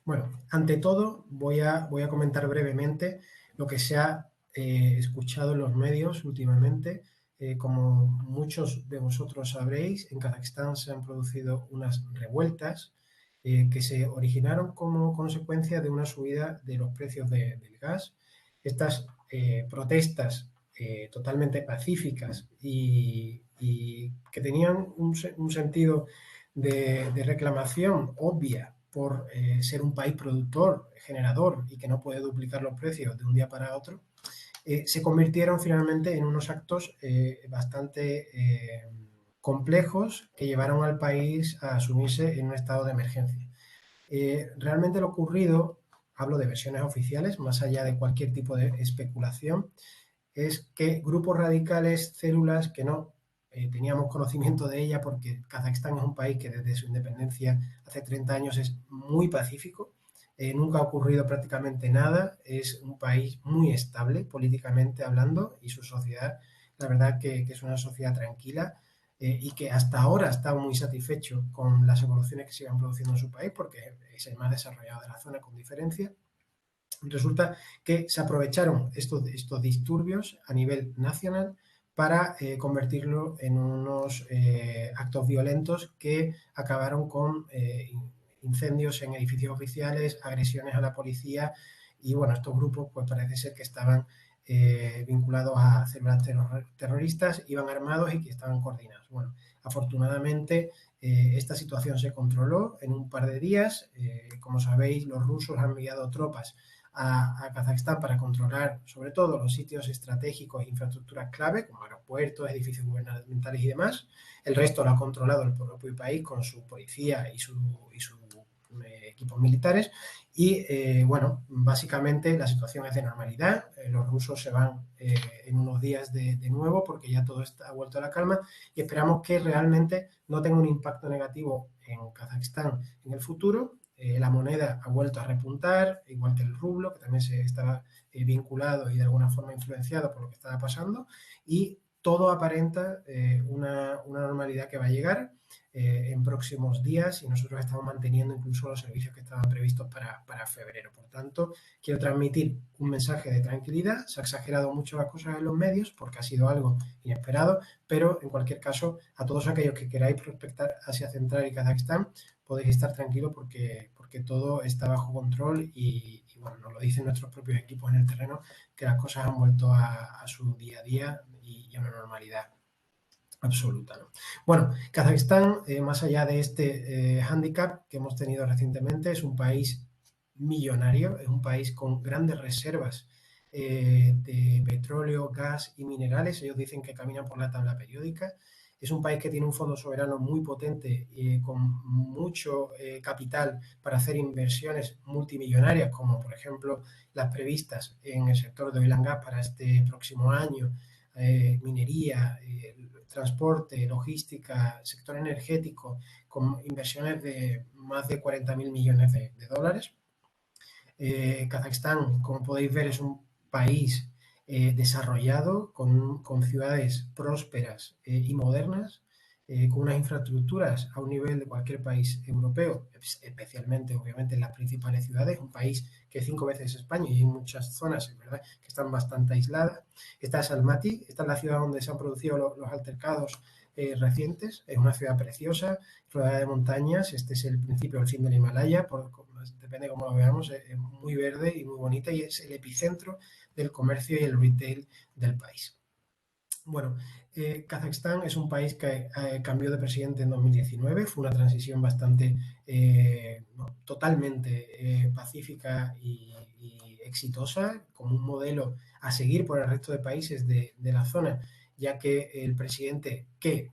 Bueno, ante todo voy a comentar brevemente lo que se ha escuchado en los medios últimamente. Como muchos de vosotros sabréis, en Kazajstán se han producido unas revueltas que se originaron como consecuencia de una subida de los precios del gas. Estas protestas totalmente pacíficas y que tenían un sentido de reclamación obvia por ser un país productor, generador y que no puede duplicar los precios de un día para otro, se convirtieron finalmente en unos actos bastante complejos que llevaron al país a asumirse en un estado de emergencia. Realmente lo ocurrido, hablo de versiones oficiales, más allá de cualquier tipo de especulación, es que grupos radicales, células que no teníamos conocimiento de ella, porque Kazajstán es un país que desde su independencia hace 30 años es muy pacífico, nunca ha ocurrido prácticamente nada, es un país muy estable políticamente hablando y su sociedad, la verdad que es una sociedad tranquila y que hasta ahora está muy satisfecho con las evoluciones que se van produciendo en su país porque es el más desarrollado de la zona con diferencia. Resulta que se aprovecharon estos disturbios a nivel nacional para convertirlo en unos actos violentos que acabaron con incendios en edificios oficiales, agresiones a la policía y bueno, estos grupos pues parece ser que estaban vinculados a células terroristas, iban armados y que estaban coordinados. Bueno, afortunadamente esta situación se controló en un par de días. Como sabéis, los rusos han enviado tropas a Kazajstán para controlar sobre todo los sitios estratégicos e infraestructuras clave, como aeropuertos, edificios gubernamentales y demás. El resto lo ha controlado el propio país con su policía y sus equipos militares. Y bueno, básicamente la situación es de normalidad. Los rusos se van en unos días de nuevo porque ya todo ha vuelto a la calma y esperamos que realmente no tenga un impacto negativo en Kazajstán en el futuro. La moneda ha vuelto a repuntar, igual que el rublo, que también se estaba vinculado y de alguna forma influenciado por lo que estaba pasando, y todo aparenta una normalidad que va a llegar en próximos días y nosotros estamos manteniendo incluso los servicios que estaban previstos para febrero. Por tanto, quiero transmitir un mensaje de tranquilidad. Se ha exagerado mucho las cosas en los medios porque ha sido algo inesperado, pero en cualquier caso, a todos aquellos que queráis prospectar Asia Central y Kazajstán, podéis estar tranquilos porque todo está bajo control y bueno, nos lo dicen nuestros propios equipos en el terreno, que las cosas han vuelto a su día a día y a una normalidad absoluta, ¿no? Bueno, Kazajstán, más allá de este hándicap que hemos tenido recientemente, es un país millonario, es un país con grandes reservas de petróleo, gas y minerales. Ellos dicen que caminan por la tabla periódica. Es un país que tiene un fondo soberano muy potente con mucho capital para hacer inversiones multimillonarias, como por ejemplo las previstas en el sector de oil and gas para este próximo año, minería, transporte, logística, sector energético, con inversiones de más de 40.000 millones de dólares. Kazajstán, como podéis ver, es un país desarrollado, con ciudades prósperas y modernas, con unas infraestructuras a un nivel de cualquier país europeo, especialmente, obviamente, en las principales ciudades, un país que es 5 veces España y hay muchas zonas, ¿verdad?, que están bastante aisladas. Esta es Almaty, esta es la ciudad donde se han producido los altercados recientes, es una ciudad preciosa, rodeada de montañas. Este es el principio del fin del Himalaya, depende de cómo lo veamos, es muy verde y muy bonita y es el epicentro del comercio y el retail del país. Bueno, Kazajstán es un país que cambió de presidente en 2019, fue una transición bastante, totalmente pacífica y exitosa, como un modelo a seguir por el resto de países de la zona, ya que el presidente que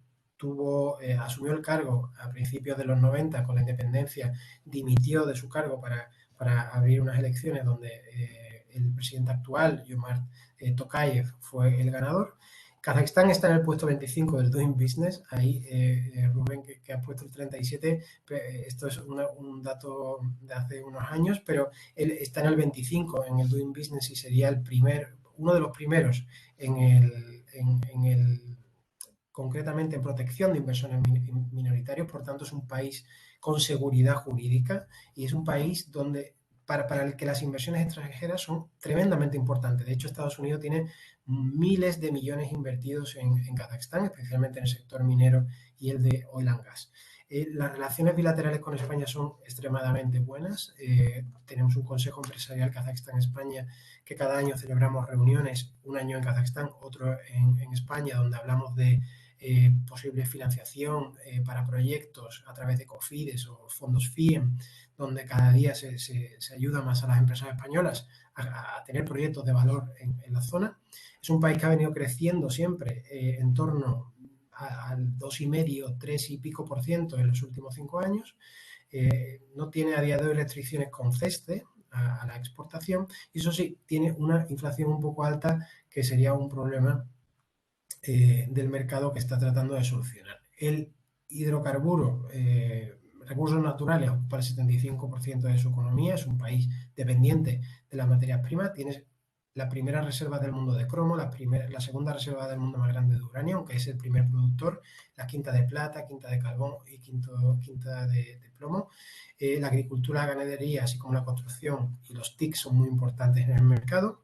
asumió el cargo a principios de los 90 con la independencia, dimitió de su cargo para abrir unas elecciones donde el presidente actual, Jomart Tokayev, fue el ganador. Kazajstán está en el puesto 25 del Doing Business, ahí Rubén que ha puesto el 37, esto es un dato de hace unos años, pero él está en el 25 en el Doing Business y sería uno de los primeros en el concretamente en protección de inversores minoritarios, por tanto es un país con seguridad jurídica y es un país donde para el que las inversiones extranjeras son tremendamente importantes. De hecho, Estados Unidos tiene miles de millones invertidos en Kazajstán, especialmente en el sector minero y el de oil and gas. Las relaciones bilaterales con España son extremadamente buenas. Tenemos un Consejo Empresarial Kazajstán-España que cada año celebramos reuniones, un año en Kazajstán, otro en España, donde hablamos de posible financiación para proyectos a través de COFIDES o fondos FIEM, donde cada día se ayuda más a las empresas españolas a tener proyectos de valor en la zona. Es un país que ha venido creciendo siempre en torno al 2,5, 3 y pico % en los últimos 5 años. No tiene a día de hoy restricciones con CESTE a la exportación y eso sí, tiene una inflación un poco alta que sería un problema del mercado que está tratando de solucionar. El hidrocarburo, recursos naturales, ocupa el 75% de su economía, es un país dependiente de las materias primas, tiene la primera reserva del mundo de cromo, la segunda reserva del mundo más grande de uranio, aunque es el primer productor, la quinta de plata, quinta de carbón y quinta de plomo. La agricultura, la ganadería, así como la construcción y los TIC son muy importantes en el mercado.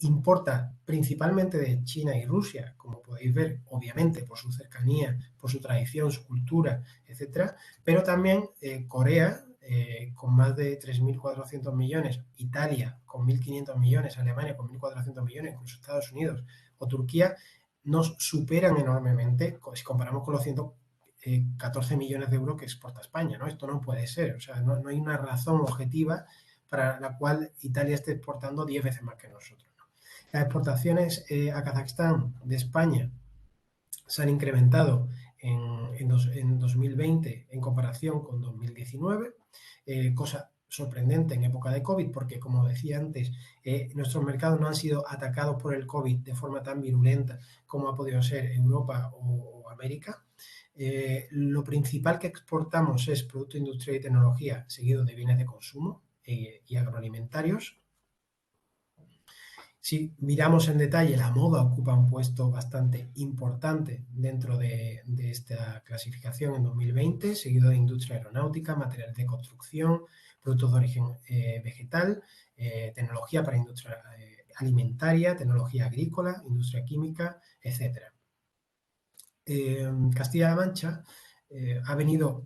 Importa principalmente de China y Rusia, como podéis ver, obviamente por su cercanía, por su tradición, su cultura, etcétera, pero también Corea, con más de 3.400 millones, Italia con 1.500 millones, Alemania con 1.400 millones, incluso Estados Unidos o Turquía, nos superan enormemente si comparamos con los 114 millones de euros que exporta España, ¿no? Esto no puede ser, o sea, no hay una razón objetiva para la cual Italia esté exportando 10 veces más que nosotros, ¿no? Las exportaciones a Kazajstán de España se han incrementado en 2020 en comparación con 2019, cosa sorprendente en época de COVID, porque como decía antes, nuestros mercados no han sido atacados por el COVID de forma tan virulenta como ha podido ser Europa o América. Lo principal que exportamos es producto industrial y tecnología, seguido de bienes de consumo y agroalimentarios. Si miramos en detalle, la moda ocupa un puesto bastante importante dentro de esta clasificación en 2020, seguido de industria aeronáutica, materiales de construcción, productos de origen vegetal, tecnología para industria alimentaria, tecnología agrícola, industria química, etc. Castilla-La Mancha ha venido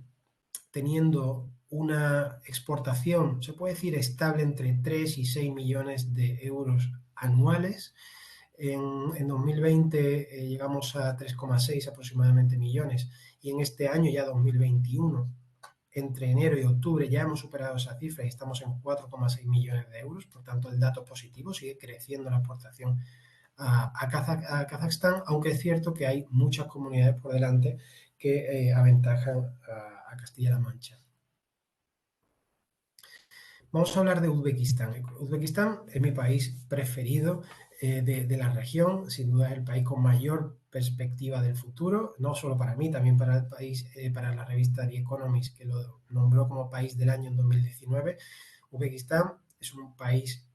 teniendo una exportación, se puede decir, estable entre 3 y 6 millones de euros anuales. En 2020 llegamos a 3,6 aproximadamente millones y en este año, ya 2021, entre enero y octubre ya hemos superado esa cifra y estamos en 4,6 millones de euros. Por tanto, el dato positivo, sigue creciendo la exportación a Kazajstán, aunque es cierto que hay muchas comunidades por delante que aventajan a Castilla-La Mancha. Vamos a hablar de Uzbekistán. Uzbekistán es mi país preferido de la región, sin duda es el país con mayor perspectiva del futuro, no solo para mí, también para el país, para la revista The Economist, que lo nombró como país del año en 2019. Uzbekistán es un país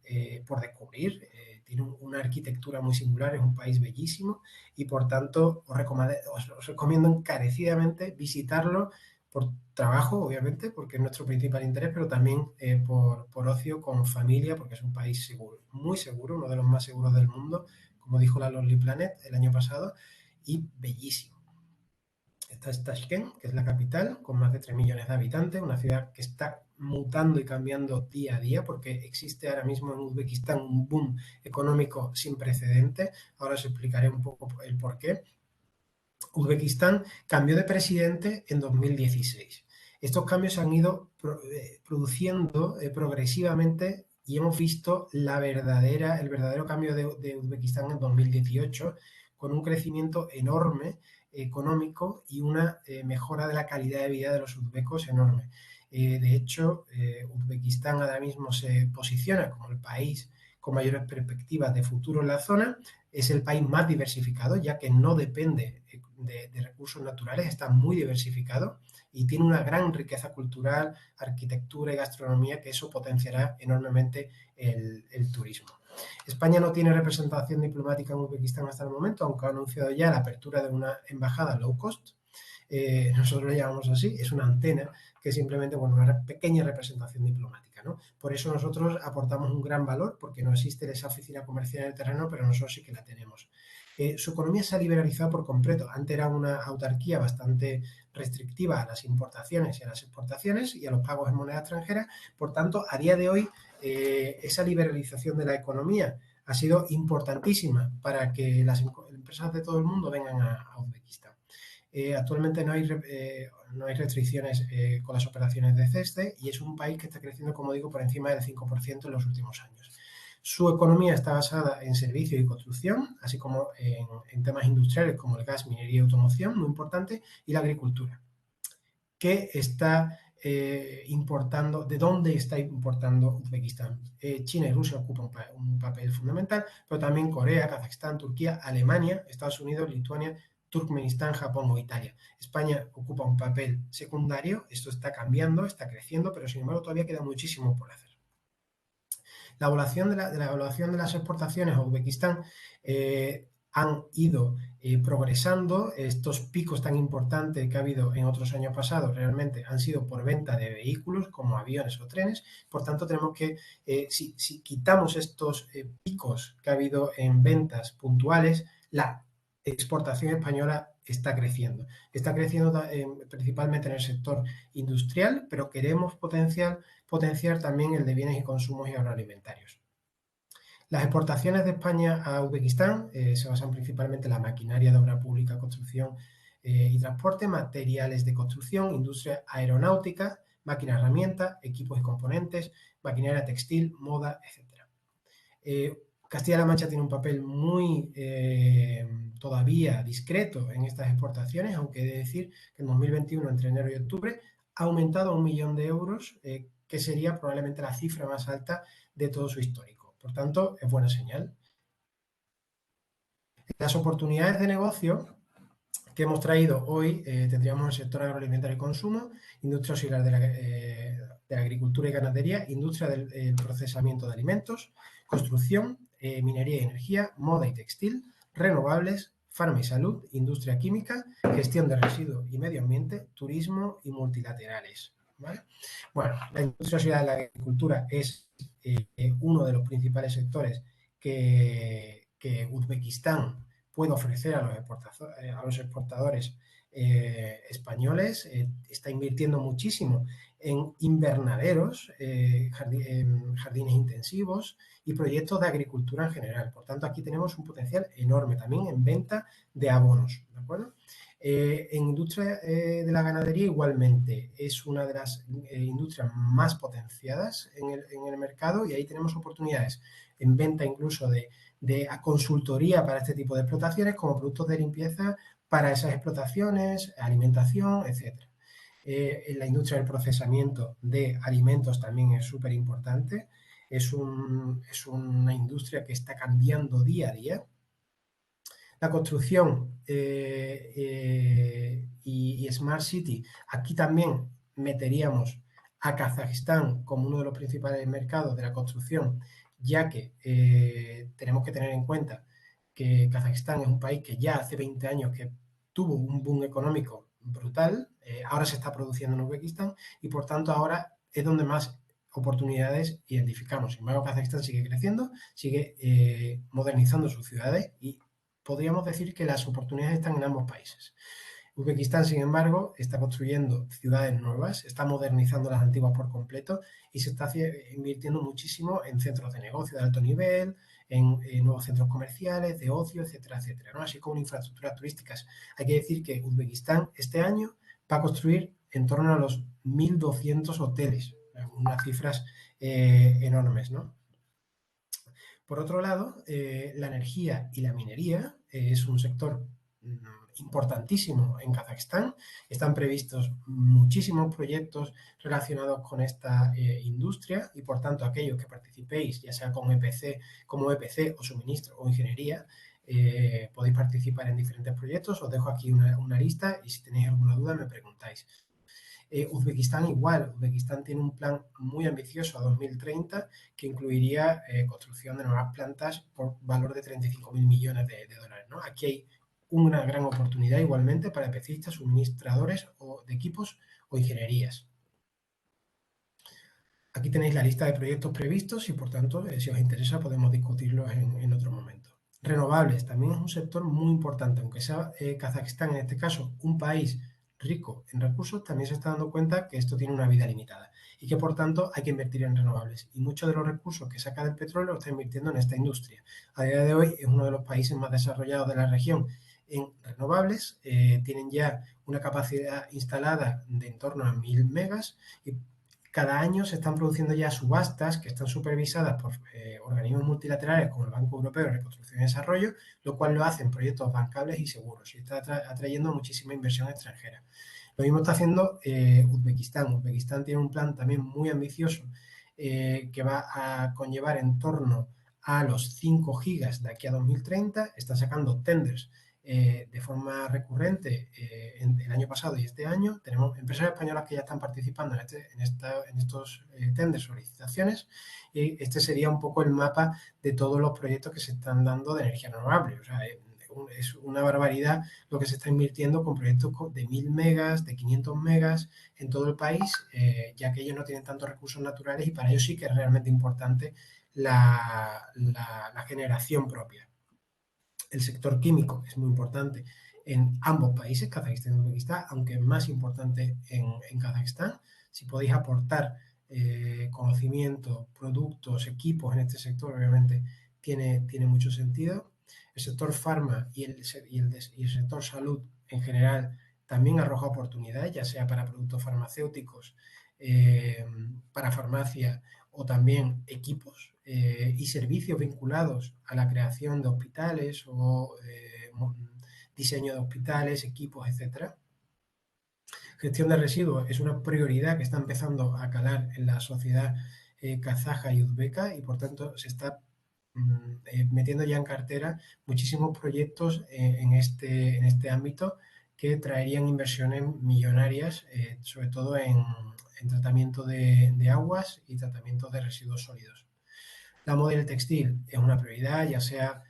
por descubrir, tiene una arquitectura muy singular, es un país bellísimo y por tanto os recomiendo encarecidamente visitarlo por trabajo, obviamente, porque es nuestro principal interés, pero también por ocio con familia, porque es un país seguro, muy seguro, uno de los más seguros del mundo, como dijo la Lonely Planet el año pasado, y bellísimo. Esta es Tashkent, que es la capital, con más de 3 millones de habitantes, una ciudad que está mutando y cambiando día a día, porque existe ahora mismo en Uzbekistán un boom económico sin precedentes. Ahora os explicaré un poco el porqué. Uzbekistán cambió de presidente en 2016. Estos cambios se han ido produciendo progresivamente y hemos visto el verdadero cambio de Uzbekistán en 2018, con un crecimiento enorme económico y una mejora de la calidad de vida de los uzbecos enorme. De hecho, Uzbekistán ahora mismo se posiciona como el país con mayores perspectivas de futuro en la zona. Es el país más diversificado, ya que no depende de recursos naturales, está muy diversificado y tiene una gran riqueza cultural, arquitectura y gastronomía, que eso potenciará enormemente el turismo. España no tiene representación diplomática en Uzbekistán hasta el momento, aunque ha anunciado ya la apertura de una embajada low cost. Nosotros lo llamamos así, es una antena que es simplemente una pequeña representación diplomática, ¿no? Por eso nosotros aportamos un gran valor, porque no existe esa oficina comercial en el terreno, pero nosotros sí que la tenemos. Su economía se ha liberalizado por completo. Antes era una autarquía bastante restrictiva a las importaciones y a las exportaciones y a los pagos en moneda extranjera. Por tanto, a día de hoy, esa liberalización de la economía ha sido importantísima para que las empresas de todo el mundo vengan a Uzbekistán. Actualmente no hay restricciones con las operaciones de CESTE y es un país que está creciendo, como digo, por encima del 5% en los últimos años. Su economía está basada en servicios y construcción, así como en temas industriales como el gas, minería y automoción, muy importante, y la agricultura. ¿Qué está importando? ¿De dónde está importando Uzbekistán? China y Rusia ocupan un papel fundamental, pero también Corea, Kazajstán, Turquía, Alemania, Estados Unidos, Lituania, Turkmenistán, Japón o Italia. España ocupa un papel secundario, esto está cambiando, está creciendo, pero sin embargo todavía queda muchísimo por hacer. La evaluación de las exportaciones a Uzbekistán han ido progresando. Estos picos tan importantes que ha habido en otros años pasados realmente han sido por venta de vehículos como aviones o trenes. Por tanto, tenemos que, si quitamos estos picos que ha habido en ventas puntuales, la exportación española está creciendo. Está creciendo principalmente en el sector industrial, pero queremos potenciar también el de bienes y consumos y agroalimentarios. Las exportaciones de España a Uzbekistán se basan principalmente en la maquinaria de obra pública, construcción y transporte, materiales de construcción, industria aeronáutica, máquina herramienta, equipos y componentes, maquinaria textil, moda, etc. Castilla-La Mancha tiene un papel muy todavía discreto en estas exportaciones, aunque he de decir que en 2021, entre enero y octubre, ha aumentado a 1 millón de euros, que sería probablemente la cifra más alta de todo su histórico. Por tanto, es buena señal. Las oportunidades de negocio que hemos traído hoy, tendríamos el sector agroalimentario y consumo, industria auxiliar de la agricultura y ganadería, industria del procesamiento de alimentos, construcción, minería y energía, moda y textil, renovables, farma y salud, industria química, gestión de residuos y medio ambiente, turismo y multilaterales. ¿Vale? Bueno, la industria auxiliar de la agricultura es uno de los principales sectores que Uzbekistán puede ofrecer a los exportadores españoles. Está invirtiendo muchísimo en invernaderos, en jardines intensivos y proyectos de agricultura en general. Por tanto, aquí tenemos un potencial enorme también en venta de abonos, ¿de acuerdo? En industria de la ganadería igualmente es una de las industrias más potenciadas en el mercado y ahí tenemos oportunidades en venta incluso de consultoría para este tipo de explotaciones como productos de limpieza para esas explotaciones, alimentación, etc. En la industria del procesamiento de alimentos también es súper importante. Es una industria que está cambiando día a día. La construcción y Smart City, aquí también meteríamos a Kazajistán como uno de los principales mercados de la construcción, ya que tenemos que tener en cuenta que Kazajistán es un país que ya hace 20 años que tuvo un boom económico brutal, ahora se está produciendo en Uzbekistán y por tanto ahora es donde más oportunidades identificamos. Sin embargo, Kazajistán sigue creciendo, sigue modernizando sus ciudades y podríamos decir que las oportunidades están en ambos países. Uzbekistán, sin embargo, está construyendo ciudades nuevas, está modernizando las antiguas por completo y se está invirtiendo muchísimo en centros de negocio de alto nivel, en nuevos centros comerciales, de ocio, etcétera, etcétera, ¿no? Así como en infraestructuras turísticas. Hay que decir que Uzbekistán este año va a construir en torno a los 1.200 hoteles, unas cifras enormes, ¿no? Por otro lado, la energía y la minería es un sector importantísimo en Kazajistán. Están previstos muchísimos proyectos relacionados con esta industria y, por tanto, aquellos que participéis, ya sea como EPC o suministro o ingeniería, podéis participar en diferentes proyectos. Os dejo aquí una lista y si tenéis alguna duda me preguntáis. Uzbekistán igual. Uzbekistán tiene un plan muy ambicioso a 2030 que incluiría construcción de nuevas plantas por valor de 35.000 millones de dólares, ¿no? Aquí hay una gran oportunidad igualmente para especistas, suministradores o de equipos o ingenierías. Aquí tenéis la lista de proyectos previstos y, por tanto, si os interesa, podemos discutirlos en otro momento. Renovables también es un sector muy importante, aunque sea Kazajistán, en este caso, un país rico en recursos, también se está dando cuenta que esto tiene una vida limitada y que, por tanto, hay que invertir en renovables. Y muchos de los recursos que saca del petróleo lo está invirtiendo en esta industria. A día de hoy es uno de los países más desarrollados de la región en renovables. Tienen ya una capacidad instalada de en torno a 1.000 megas y cada año se están produciendo ya subastas que están supervisadas por organismos multilaterales como el Banco Europeo de Reconstrucción y Desarrollo, lo cual lo hacen proyectos bancables y seguros y está atrayendo muchísima inversión extranjera. Lo mismo está haciendo Uzbekistán. Uzbekistán tiene un plan también muy ambicioso que va a conllevar en torno a los 5 gigas de aquí a 2030. Está sacando tenders de forma recurrente el año pasado y este año. Tenemos empresas españolas que ya están participando en estos tenders o licitaciones, y este sería un poco el mapa de todos los proyectos que se están dando de energía renovable. O sea, es una barbaridad lo que se está invirtiendo con proyectos de 1.000 megas, de 500 megas en todo el país, ya que ellos no tienen tantos recursos naturales y para ellos sí que es realmente importante la generación propia. El sector químico es muy importante en ambos países, Kazajistán y Uzbekistán, aunque es más importante en Kazajistán. Si podéis aportar conocimiento, productos, equipos en este sector, obviamente tiene mucho sentido. El sector farma y el sector salud en general también arroja oportunidades, ya sea para productos farmacéuticos, para farmacia o también equipos y servicios vinculados a la creación de hospitales o diseño de hospitales, equipos, etc. Gestión de residuos es una prioridad que está empezando a calar en la sociedad kazaja y uzbeca y por tanto se está metiendo ya en cartera muchísimos proyectos en este ámbito que traerían inversiones millonarias, sobre todo en tratamiento de aguas y tratamiento de residuos sólidos. La moda del textil es una prioridad, ya sea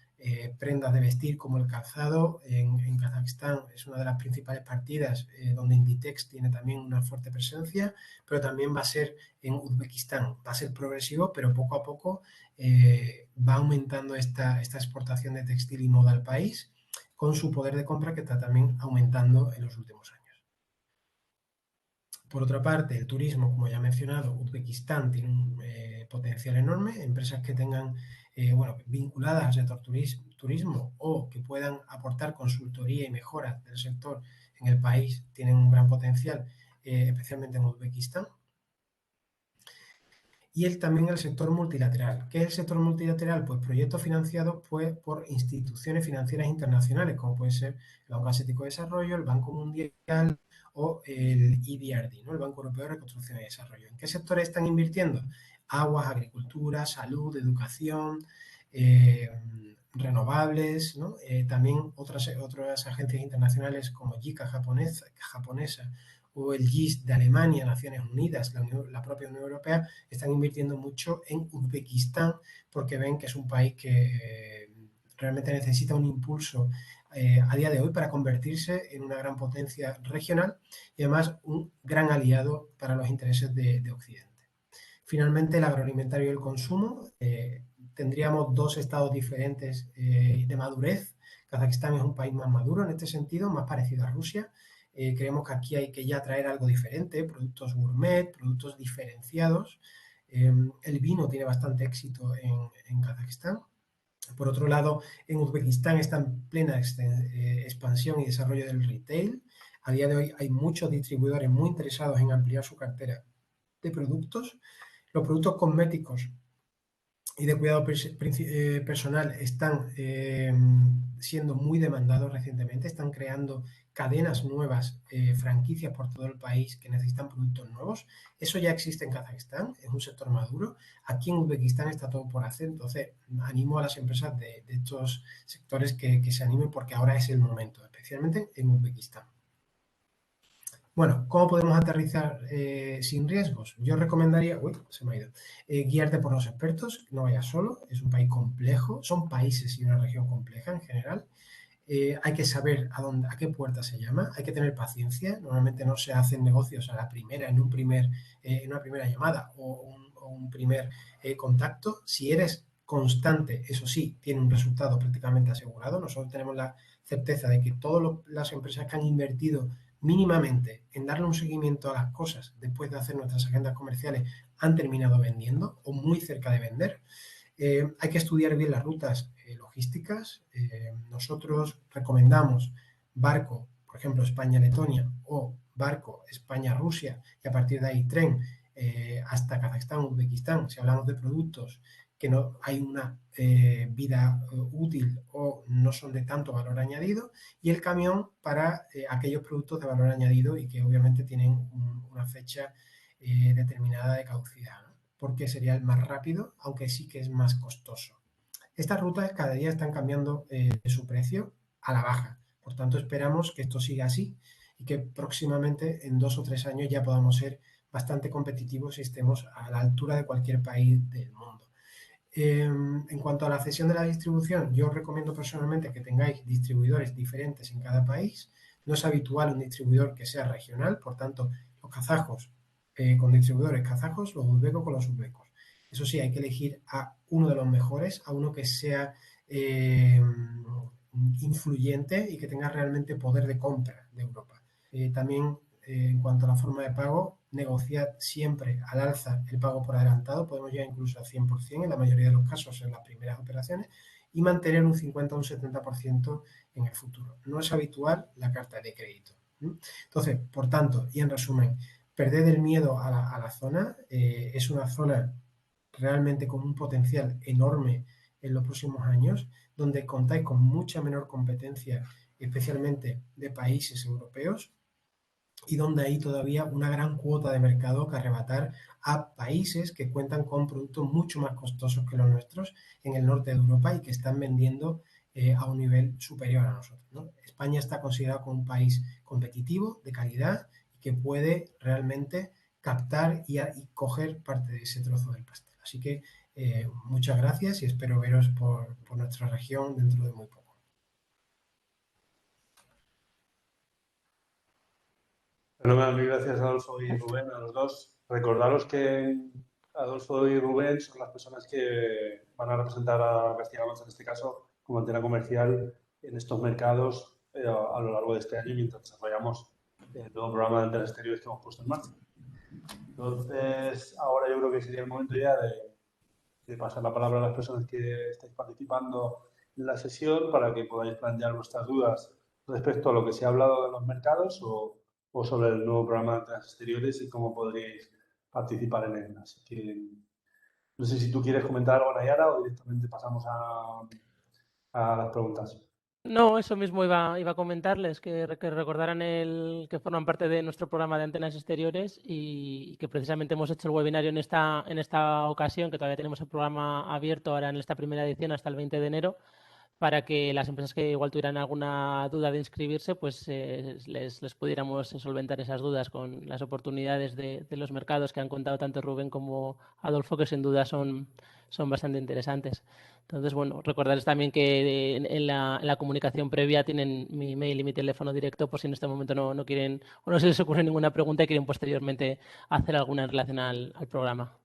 prendas de vestir como el calzado. En Kazajistán es una de las principales partidas donde Inditex tiene también una fuerte presencia, pero también va a ser en Uzbekistán. Va a ser progresivo, pero poco a poco va aumentando esta exportación de textil y moda al país, con su poder de compra que está también aumentando en los últimos años. Por otra parte, el turismo, como ya he mencionado, Uzbekistán tiene un potencial enorme. Empresas que tengan, vinculadas al sector turismo o que puedan aportar consultoría y mejoras del sector en el país tienen un gran potencial, especialmente en Uzbekistán. Y también el sector multilateral. ¿Qué es el sector multilateral? Pues proyectos financiados por instituciones financieras internacionales, como puede ser el Banco Asiático de Desarrollo, el Banco Mundial o el EBRD, ¿no? El Banco Europeo de Reconstrucción y Desarrollo. ¿En qué sectores están invirtiendo? Aguas, agricultura, salud, educación, renovables, ¿no? También otras agencias internacionales como JICA japonesa o el GIS de Alemania, Naciones Unidas, la propia Unión Europea, están invirtiendo mucho en Uzbekistán porque ven que es un país que realmente necesita un impulso a día de hoy para convertirse en una gran potencia regional y además un gran aliado para los intereses de Occidente. Finalmente, el agroalimentario y el consumo. Tendríamos dos estados diferentes de madurez. Kazajistán es un país más maduro en este sentido, más parecido a Rusia. Creemos que aquí hay que ya traer algo diferente, productos gourmet, productos diferenciados. El vino tiene bastante éxito en Kazajistán. Por otro lado, en Uzbekistán está en plena expansión y desarrollo del retail. A día de hoy hay muchos distribuidores muy interesados en ampliar su cartera de productos. Los productos cosméticos y de cuidado personal están siendo muy demandados recientemente, están creando cadenas nuevas, franquicias por todo el país que necesitan productos nuevos. Eso ya existe en Kazajistán, es un sector maduro. Aquí en Uzbekistán está todo por hacer, entonces animo a las empresas de estos sectores que se animen porque ahora es el momento, especialmente en Uzbekistán. Bueno, ¿cómo podemos aterrizar sin riesgos? Yo recomendaría, uy, se me ha ido, guiarte por los expertos, no vayas solo, es un país complejo, son países y una región compleja en general. Hay que saber a qué puerta se llama, hay que tener paciencia, normalmente no se hacen negocios a la primera, en una primera llamada o un primer contacto. Si eres constante, eso sí, tiene un resultado prácticamente asegurado. Nosotros tenemos la certeza de que todas las empresas que han invertido mínimamente en darle un seguimiento a las cosas después de hacer nuestras agendas comerciales han terminado vendiendo o muy cerca de vender. Hay que estudiar bien las rutas logísticas. Nosotros recomendamos barco, por ejemplo, España-Letonia o barco España-Rusia y a partir de ahí tren hasta Kazajstán, Uzbekistán. Si hablamos de productos que no hay una vida útil o no son de tanto valor añadido, y el camión para aquellos productos de valor añadido y que obviamente tienen una fecha determinada de caducidad, ¿no? Porque sería el más rápido, aunque sí que es más costoso. Estas rutas cada día están cambiando su precio a la baja. Por tanto, esperamos que esto siga así y que próximamente, en 2 o 3 años, ya podamos ser bastante competitivos y estemos a la altura de cualquier país del mundo. En cuanto a la cesión de la distribución, yo os recomiendo personalmente que tengáis distribuidores diferentes en cada país. No es habitual un distribuidor que sea regional, por tanto, los kazajos con distribuidores kazajos, los uzbecos con los uzbecos. Eso sí, hay que elegir a uno de los mejores, a uno que sea influyente y que tenga realmente poder de compra de Europa. También en cuanto a la forma de pago, negociad siempre al alza el pago por adelantado, podemos llegar incluso al 100% en la mayoría de los casos en las primeras operaciones y mantener un 50 o un 70% en el futuro. No es habitual la carta de crédito. Entonces, por tanto, y en resumen, perder el miedo a la zona, es una zona realmente con un potencial enorme en los próximos años, donde contáis con mucha menor competencia, especialmente de países europeos, y donde hay todavía una gran cuota de mercado que arrebatar a países que cuentan con productos mucho más costosos que los nuestros en el norte de Europa y que están vendiendo a un nivel superior a nosotros, ¿no? España está considerado como un país competitivo, de calidad, y que puede realmente captar y coger parte de ese trozo del pastel. Así que muchas gracias y espero veros por nuestra región dentro de muy poco. Fenomenal, mil gracias Adolfo y Rubén, a los dos. Recordaros que Adolfo y Rubén son las personas que van a representar a Castilla-La Mancha, en este caso, como antena comercial en estos mercados a lo largo de este año mientras desarrollamos el nuevo programa de antenas exteriores que hemos puesto en marcha. Entonces, ahora yo creo que sería el momento ya de pasar la palabra a las personas que estáis participando en la sesión para que podáis plantear vuestras dudas respecto a lo que se ha hablado de los mercados o sobre el nuevo programa de antenas exteriores y cómo podréis participar en él. Así que no sé si tú quieres comentar algo, Nayara, o directamente pasamos a las preguntas. No, eso mismo iba a comentarles, que recordaran que forman parte de nuestro programa de antenas exteriores y que precisamente hemos hecho el webinario en esta ocasión, que todavía tenemos el programa abierto ahora en esta primera edición hasta el 20 de enero, para que las empresas que igual tuvieran alguna duda de inscribirse, pues les pudiéramos solventar esas dudas con las oportunidades de los mercados que han contado tanto Rubén como Adolfo, que sin duda son bastante interesantes. Entonces, bueno, recordarles también que en la comunicación previa tienen mi email y mi teléfono directo por si en este momento no quieren o no se les ocurre ninguna pregunta y quieren posteriormente hacer alguna en relación al programa.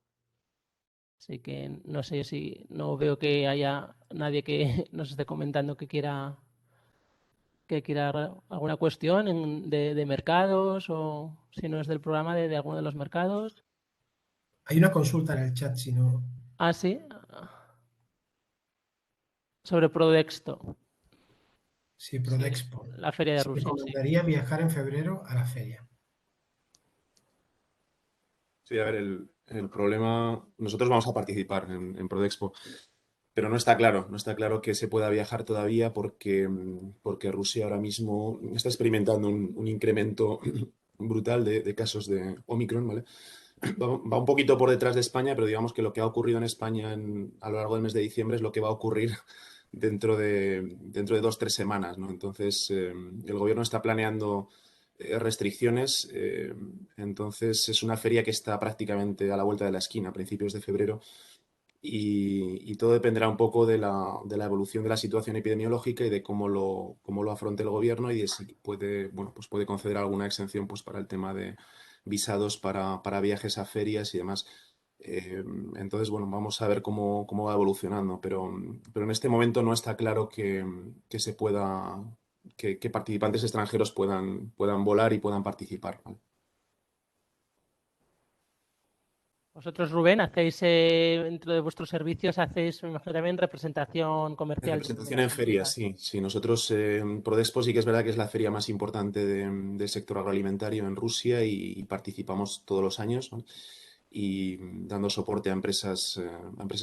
Así que no sé si no veo que haya nadie que nos esté comentando que quiera alguna cuestión de mercados o si no es del programa de alguno de los mercados. Hay una consulta en el chat, si no. Ah, sí. Sobre Prodexto. Sí, Sí, Prodexpo. la feria de Se Rusia, sí. recomendaría viajar en febrero a la feria. Sí, a ver, el problema, nosotros vamos a participar en Prodexpo, pero no está claro que se pueda viajar todavía porque Rusia ahora mismo está experimentando un incremento brutal de casos de Omicron, ¿vale? Va un poquito por detrás de España, pero digamos que lo que ha ocurrido en España a lo largo del mes de diciembre es lo que va a ocurrir dentro de 2 o 3 semanas, ¿no? Entonces, el gobierno está planeando restricciones. Entonces es una feria que está prácticamente a la vuelta de la esquina, a principios de febrero, y todo dependerá un poco de la evolución de la situación epidemiológica y de cómo lo afronte el gobierno y de si puede, bueno, pues puede conceder alguna exención pues, para el tema de visados para viajes a ferias y demás. Entonces, bueno, vamos a ver cómo va evolucionando, pero en este momento no está claro que se pueda, que participantes extranjeros puedan volar y puedan participar, ¿vale? Vosotros, Rubén, hacéis dentro de vuestros servicios, hacéis, me imagino, también representación comercial Representación de en las ferias, empresas. sí. Sí, nosotros, Prodexpo sí que es verdad que es la feria más importante del sector agroalimentario en Rusia y participamos todos los años, ¿no? Y dando soporte a empresas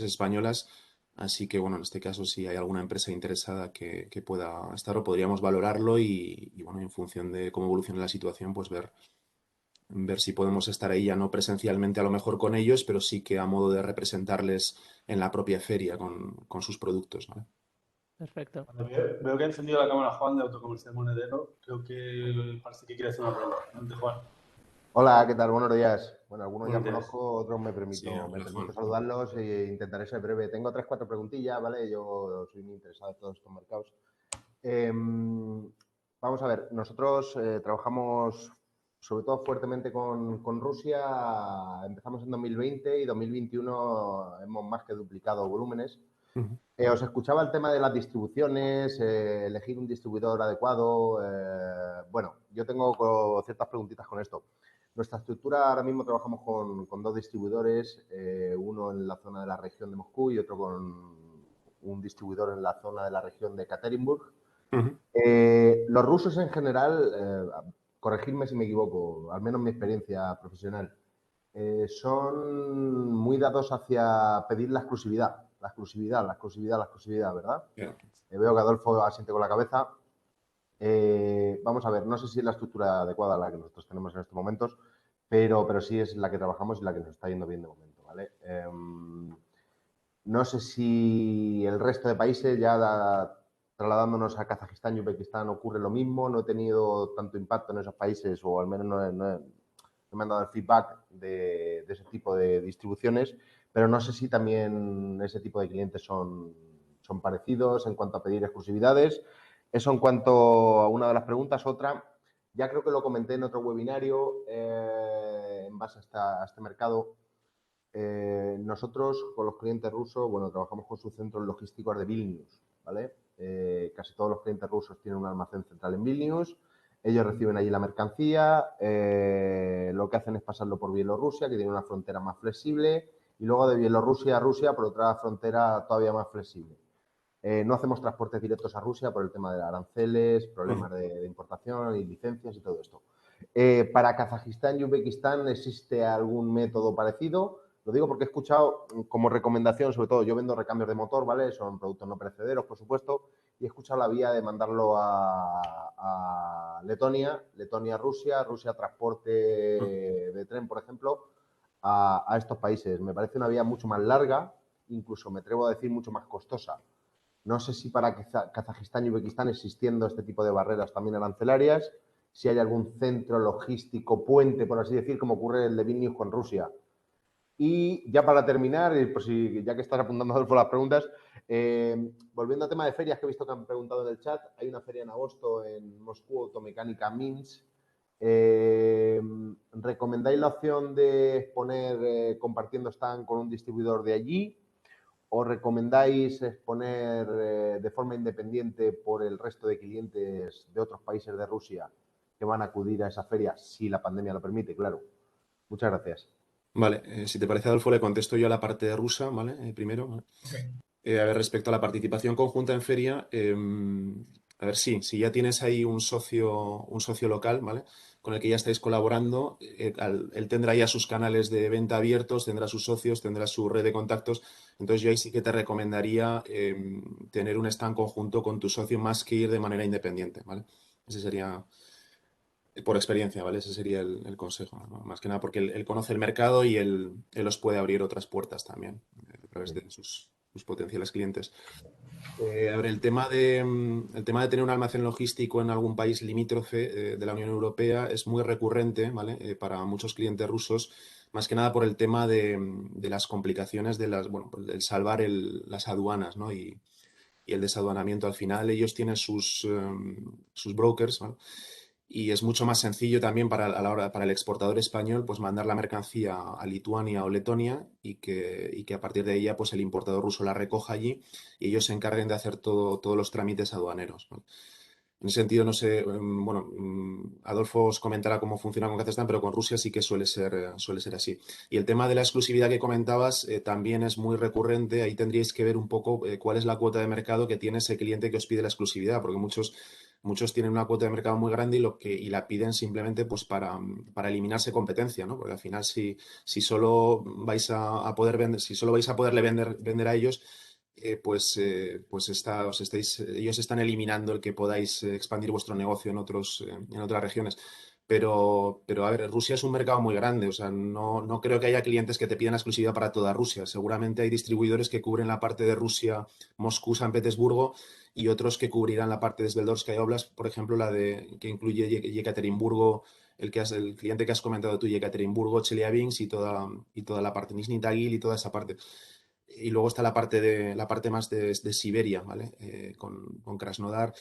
españolas. Así que, bueno, en este caso, si hay alguna empresa interesada que pueda estar, o podríamos valorarlo y, bueno, en función de cómo evolucione la situación, pues ver si podemos estar ahí ya no presencialmente a lo mejor con ellos, pero sí que a modo de representarles en la propia feria con sus productos, ¿vale? Perfecto. Veo que ha encendido la cámara Juan de Autocomercial Monedero. Creo que parece que quiere hacer una pregunta. Adelante, Juan. Hola, ¿qué tal? Buenos días. Bueno, algunos ya Buenos días. conozco, otros me Sí, permito, me hola, permito Juan. saludarlos e intentaré ser breve. Tengo 3, 4 preguntillas, ¿vale? Yo soy muy interesado en todos estos mercados. Vamos a ver, nosotros trabajamos sobre todo fuertemente con Rusia. Empezamos en 2020 y 2021 hemos más que duplicado volúmenes. Ujú. Os escuchaba el tema de las distribuciones, elegir un distribuidor adecuado. Bueno, yo tengo ciertas preguntitas con esto. Nuestra estructura, ahora mismo trabajamos con 2 distribuidores, uno en la zona de la región de Moscú y otro con un distribuidor en la zona de la región de Ekaterinburg. Ujú. Los rusos en general, corregidme si me equivoco, al menos mi experiencia profesional, son muy dados hacia pedir la exclusividad, ¿verdad? Ya. Veo que Adolfo asiente con la cabeza. Vamos a ver, no sé si es la estructura adecuada la que nosotros tenemos en estos momentos, pero sí es la que trabajamos y la que nos está yendo bien de momento, ¿vale? No sé si el resto de países, trasladándonos a Kazajistán y Uzbekistán, ocurre lo mismo. No he tenido tanto impacto en esos países, o al menos no me han dado el feedback de ese tipo de distribuciones, pero no sé si también ese tipo de clientes son parecidos en cuanto a pedir exclusividades. Eso en cuanto a una de las preguntas. Otra, ya creo que lo comenté en otro webinario, en base a este mercado. Nosotros con los clientes rusos, bueno, trabajamos con sus centros logísticos de Vilnius, ¿vale? Casi todos los clientes rusos tienen un almacén central en Vilnius. Ellos reciben allí la mercancía, lo que hacen es pasarlo por Bielorrusia, que tiene una frontera más flexible, y luego de Bielorrusia a Rusia por otra frontera todavía más flexible. No hacemos transportes directos a Rusia por el tema de aranceles, problemas de importación y licencias y todo esto. Para Kazajistán y Uzbekistán, ¿existe algún método parecido? Lo digo porque he escuchado como recomendación, sobre todo yo vendo recambios de motor, ¿vale? Son productos no perecederos, por supuesto, y he escuchado la vía de mandarlo a Letonia, Rusia, transporte de tren, por ejemplo, a estos países. Me parece una vía mucho más larga, incluso me atrevo a decir mucho más costosa. No sé si para Kazajistán y Uzbekistán, existiendo este tipo de barreras también arancelarias, si hay algún centro logístico, puente, por así decir, como ocurre el de Vilnius con Rusia. Y ya para terminar, y por si ya que estás apuntando por las preguntas, volviendo al tema de ferias que he visto que han preguntado en el chat, hay una feria en agosto en Moscú, Automecánica Minsk. ¿Recomendáis la opción de exponer compartiendo stand con un distribuidor de allí? ¿O recomendáis exponer de forma independiente por el resto de clientes de otros países de Rusia que van a acudir a esa feria, si la pandemia lo permite, claro? Muchas gracias. Vale, si te parece, Adolfo, le contesto yo a la parte rusa, ¿vale? Primero, ¿vale? Okay. A ver, respecto a la participación conjunta en feria, a ver, sí, si ya tienes ahí un socio local, ¿vale? Con el que ya estáis colaborando, él tendrá ya sus canales de venta abiertos, tendrá sus socios, tendrá su red de contactos. Entonces yo ahí sí que te recomendaría tener un stand conjunto con tu socio más que ir de manera independiente, ¿vale? Ese sería, por experiencia, ¿vale? Ese sería el consejo, ¿no? Más que nada porque él conoce el mercado y él os puede abrir otras puertas también a través de sus potenciales clientes. A ver, el tema de tener un almacén logístico en algún país limítrofe de la Unión Europea es muy recurrente, ¿vale? Para muchos clientes rusos, más que nada por el tema de las complicaciones bueno, pues el salvar las aduanas, ¿no? Y el desaduanamiento. Al final ellos tienen sus brokers, ¿vale? Y es mucho más sencillo también para el exportador español pues mandar la mercancía a Lituania o Letonia y que a partir de ella pues el importador ruso la recoja allí y ellos se encarguen de hacer todos los trámites aduaneros, ¿no? En ese sentido, no sé, bueno, Adolfo os comentará cómo funciona con Kazajstán, pero con Rusia sí que suele ser así. Y el tema de la exclusividad que comentabas también es muy recurrente. Ahí tendríais que ver un poco cuál es la cuota de mercado que tiene ese cliente que os pide la exclusividad, porque muchos tienen una cuota de mercado muy grande y la piden simplemente pues para eliminarse competencia, ¿no? Porque al final si solo vais a poder vender, si solo vais a poderle vender a ellos, pues ellos están eliminando el que podáis expandir vuestro negocio en otras regiones. Pero, a ver, Rusia es un mercado muy grande, o sea, no creo que haya clientes que te pidan exclusividad para toda Rusia. Seguramente hay distribuidores que cubren la parte de Rusia, Moscú, San Petersburgo, y otros que cubrirán la parte de Sveldomskaya Oblast, por ejemplo, que incluye Yekaterinburgo, el cliente que has comentado tú, Yekaterinburgo, Chelyabinsk y toda la parte Nizhny Tagil y toda esa parte. Y luego está la parte más de Siberia, ¿vale? Con Krasnodar.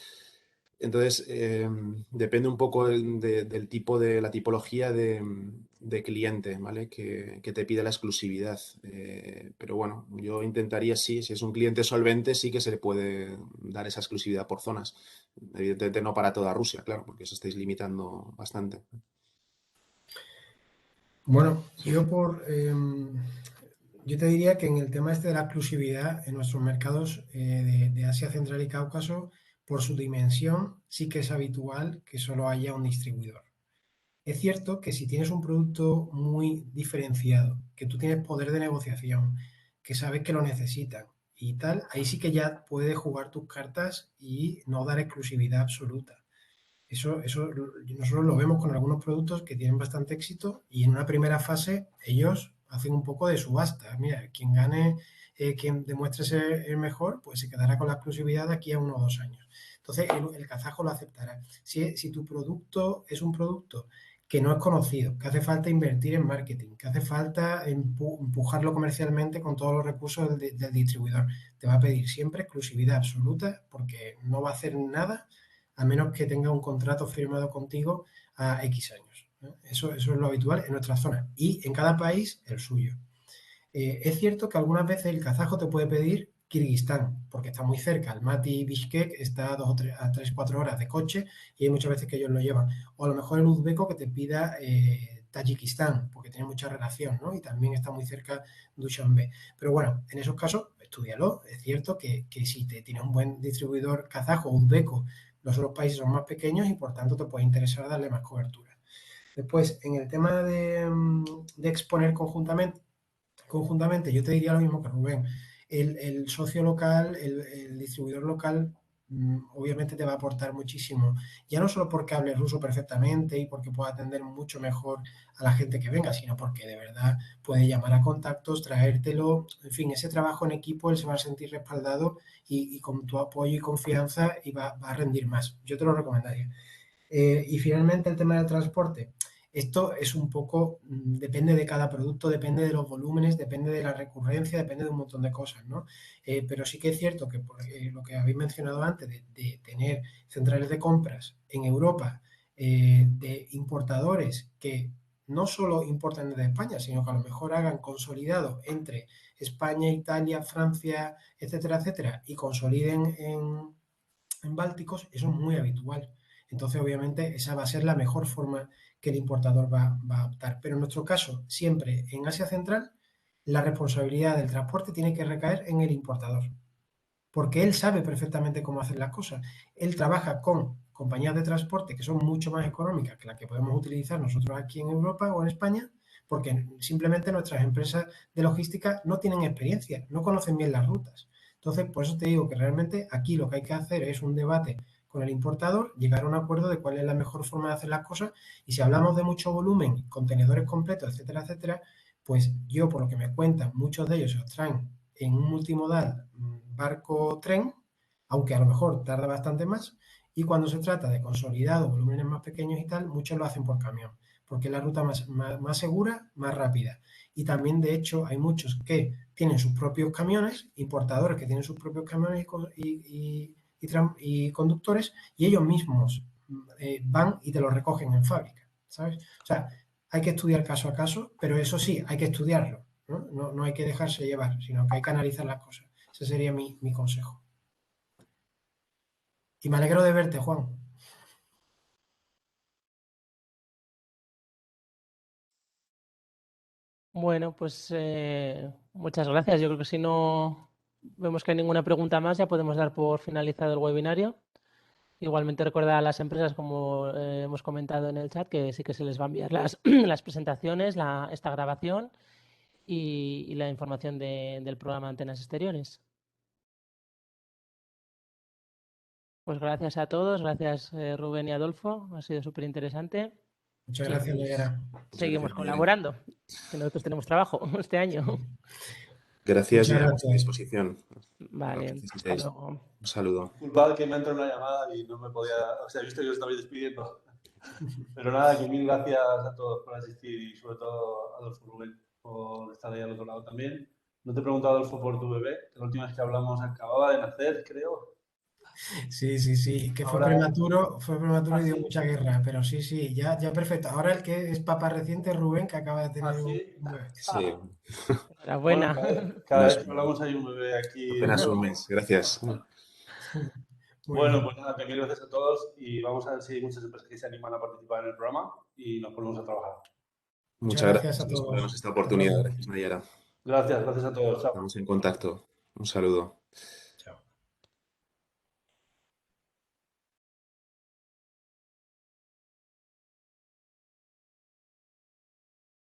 Entonces, depende un poco del tipo de la tipología de cliente, ¿vale? Que te pide la exclusividad. Pero bueno, yo intentaría, sí, si es un cliente solvente, sí que se le puede dar esa exclusividad por zonas. Evidentemente no para toda Rusia, claro, porque os estáis limitando bastante. Bueno, yo te diría que en el tema este de la exclusividad en nuestros mercados de Asia Central y Cáucaso, por su dimensión, sí que es habitual que solo haya un distribuidor. Es cierto que si tienes un producto muy diferenciado, que tú tienes poder de negociación, que sabes que lo necesitan y tal, ahí sí que ya puedes jugar tus cartas y no dar exclusividad absoluta. Eso nosotros lo vemos con algunos productos que tienen bastante éxito y en una primera fase ellos hacen un poco de subasta. Mira, quien gane, quien demuestre ser el mejor, pues se quedará con la exclusividad de aquí a 1 o 2 años. Entonces el kazajo lo aceptará. Si tu producto es un producto que no es conocido, que hace falta invertir en marketing, que hace falta empujarlo comercialmente con todos los recursos del distribuidor, te va a pedir siempre exclusividad absoluta porque no va a hacer nada a menos que tenga un contrato firmado contigo a X años, ¿no? Eso es lo habitual en nuestra zona y en cada país el suyo. Es cierto que algunas veces el kazajo te puede pedir Kirguistán, porque está muy cerca. Almaty y Bishkek está a 3-4 horas de coche y hay muchas veces que ellos lo llevan. O a lo mejor el uzbeco que te pida Tayikistán, porque tiene mucha relación, ¿no? Y también está muy cerca Dushanbe. Pero bueno, en esos casos, estúdialo. Es cierto que si tienes un buen distribuidor kazajo o uzbeco, los otros países son más pequeños y por tanto te puede interesar darle más cobertura. Después, en el tema de exponer conjuntamente, yo te diría lo mismo que Rubén. El socio local, el distribuidor local, obviamente te va a aportar muchísimo. Ya no solo porque hable ruso perfectamente y porque pueda atender mucho mejor a la gente que venga, sino porque de verdad puede llamar a contactos, traértelo. En fin, ese trabajo en equipo, él se va a sentir respaldado y con tu apoyo y confianza y va a rendir más. Yo te lo recomendaría. Y finalmente el tema del transporte. Esto es un poco, depende de cada producto, depende de los volúmenes, depende de la recurrencia, depende de un montón de cosas, ¿no? Pero sí que es cierto que por lo que habéis mencionado antes, de tener centrales de compras en Europa, de importadores que no solo importan desde España, sino que a lo mejor hagan consolidado entre España, Italia, Francia, etcétera, etcétera, y consoliden en Bálticos, eso es muy habitual. Entonces, obviamente, esa va a ser la mejor forma que el importador va a optar. Pero en nuestro caso, siempre en Asia Central, la responsabilidad del transporte tiene que recaer en el importador, porque él sabe perfectamente cómo hacer las cosas. Él trabaja con compañías de transporte que son mucho más económicas que las que podemos utilizar nosotros aquí en Europa o en España, porque simplemente nuestras empresas de logística no tienen experiencia, no conocen bien las rutas. Entonces, por eso te digo que realmente aquí lo que hay que hacer es un debate con el importador, llegar a un acuerdo de cuál es la mejor forma de hacer las cosas y si hablamos de mucho volumen, contenedores completos, etcétera, etcétera, pues yo, por lo que me cuentan, muchos de ellos se los traen en un multimodal barco-tren aunque a lo mejor tarda bastante más. Y cuando se trata de consolidado, volúmenes más pequeños y tal, muchos lo hacen por camión, porque es la ruta más segura, más rápida. Y también, de hecho, hay muchos que tienen sus propios camiones, importadores que tienen sus propios camiones y conductores, y ellos mismos van y te lo recogen en fábrica, ¿sabes? O sea, hay que estudiar caso a caso, pero eso sí, hay que estudiarlo, ¿no? No hay que dejarse llevar, sino que hay que analizar las cosas. Ese sería mi consejo. Y me alegro de verte, Juan. Bueno, pues muchas gracias. Yo creo que si no vemos que hay ninguna pregunta más, ya podemos dar por finalizado el webinario. Igualmente recordar a las empresas, como hemos comentado en el chat, que sí que se les va a enviar las presentaciones, esta grabación y la información del programa Antenas Exteriores. Pues gracias a todos, gracias Rubén y Adolfo, ha sido súper interesante. Muchas gracias, Noguera. Seguimos colaborando, que nosotros tenemos trabajo este año. Gracias y Muchas a vuestra gracias. disposición. Lo que Vale, hasta necesitéis. luego. Un saludo. Disculpad que me ha entrado una llamada y no me podía, o sea, he visto que os estabais despidiendo. Pero nada, que mil gracias a todos por asistir y sobre todo a Adolfo, Rubén por estar ahí al otro lado también. No te he preguntado, Adolfo, por tu bebé, que la última vez que hablamos acababa de nacer, creo. Sí, que Ahora- fue prematuro y dio sí. mucha guerra, pero sí, ya perfecto. Ahora el que es papá reciente es Rubén, que acaba de tener sí. un bebé. Sí, Enhorabuena. Bueno, cada vez que hablamos hay un bebé aquí. apenas un mes. Gracias. Muy Bueno, bien. pues nada, que mil gracias a todos y vamos a ver si hay muchas empresas que se animan a participar en el programa y nos ponemos a trabajar. Muchas Muchas gracias gracias a por darnos todos. esta Hasta oportunidad. luego. Gracias, Nayara. Gracias a todos. Chao. Estamos en contacto. Un saludo.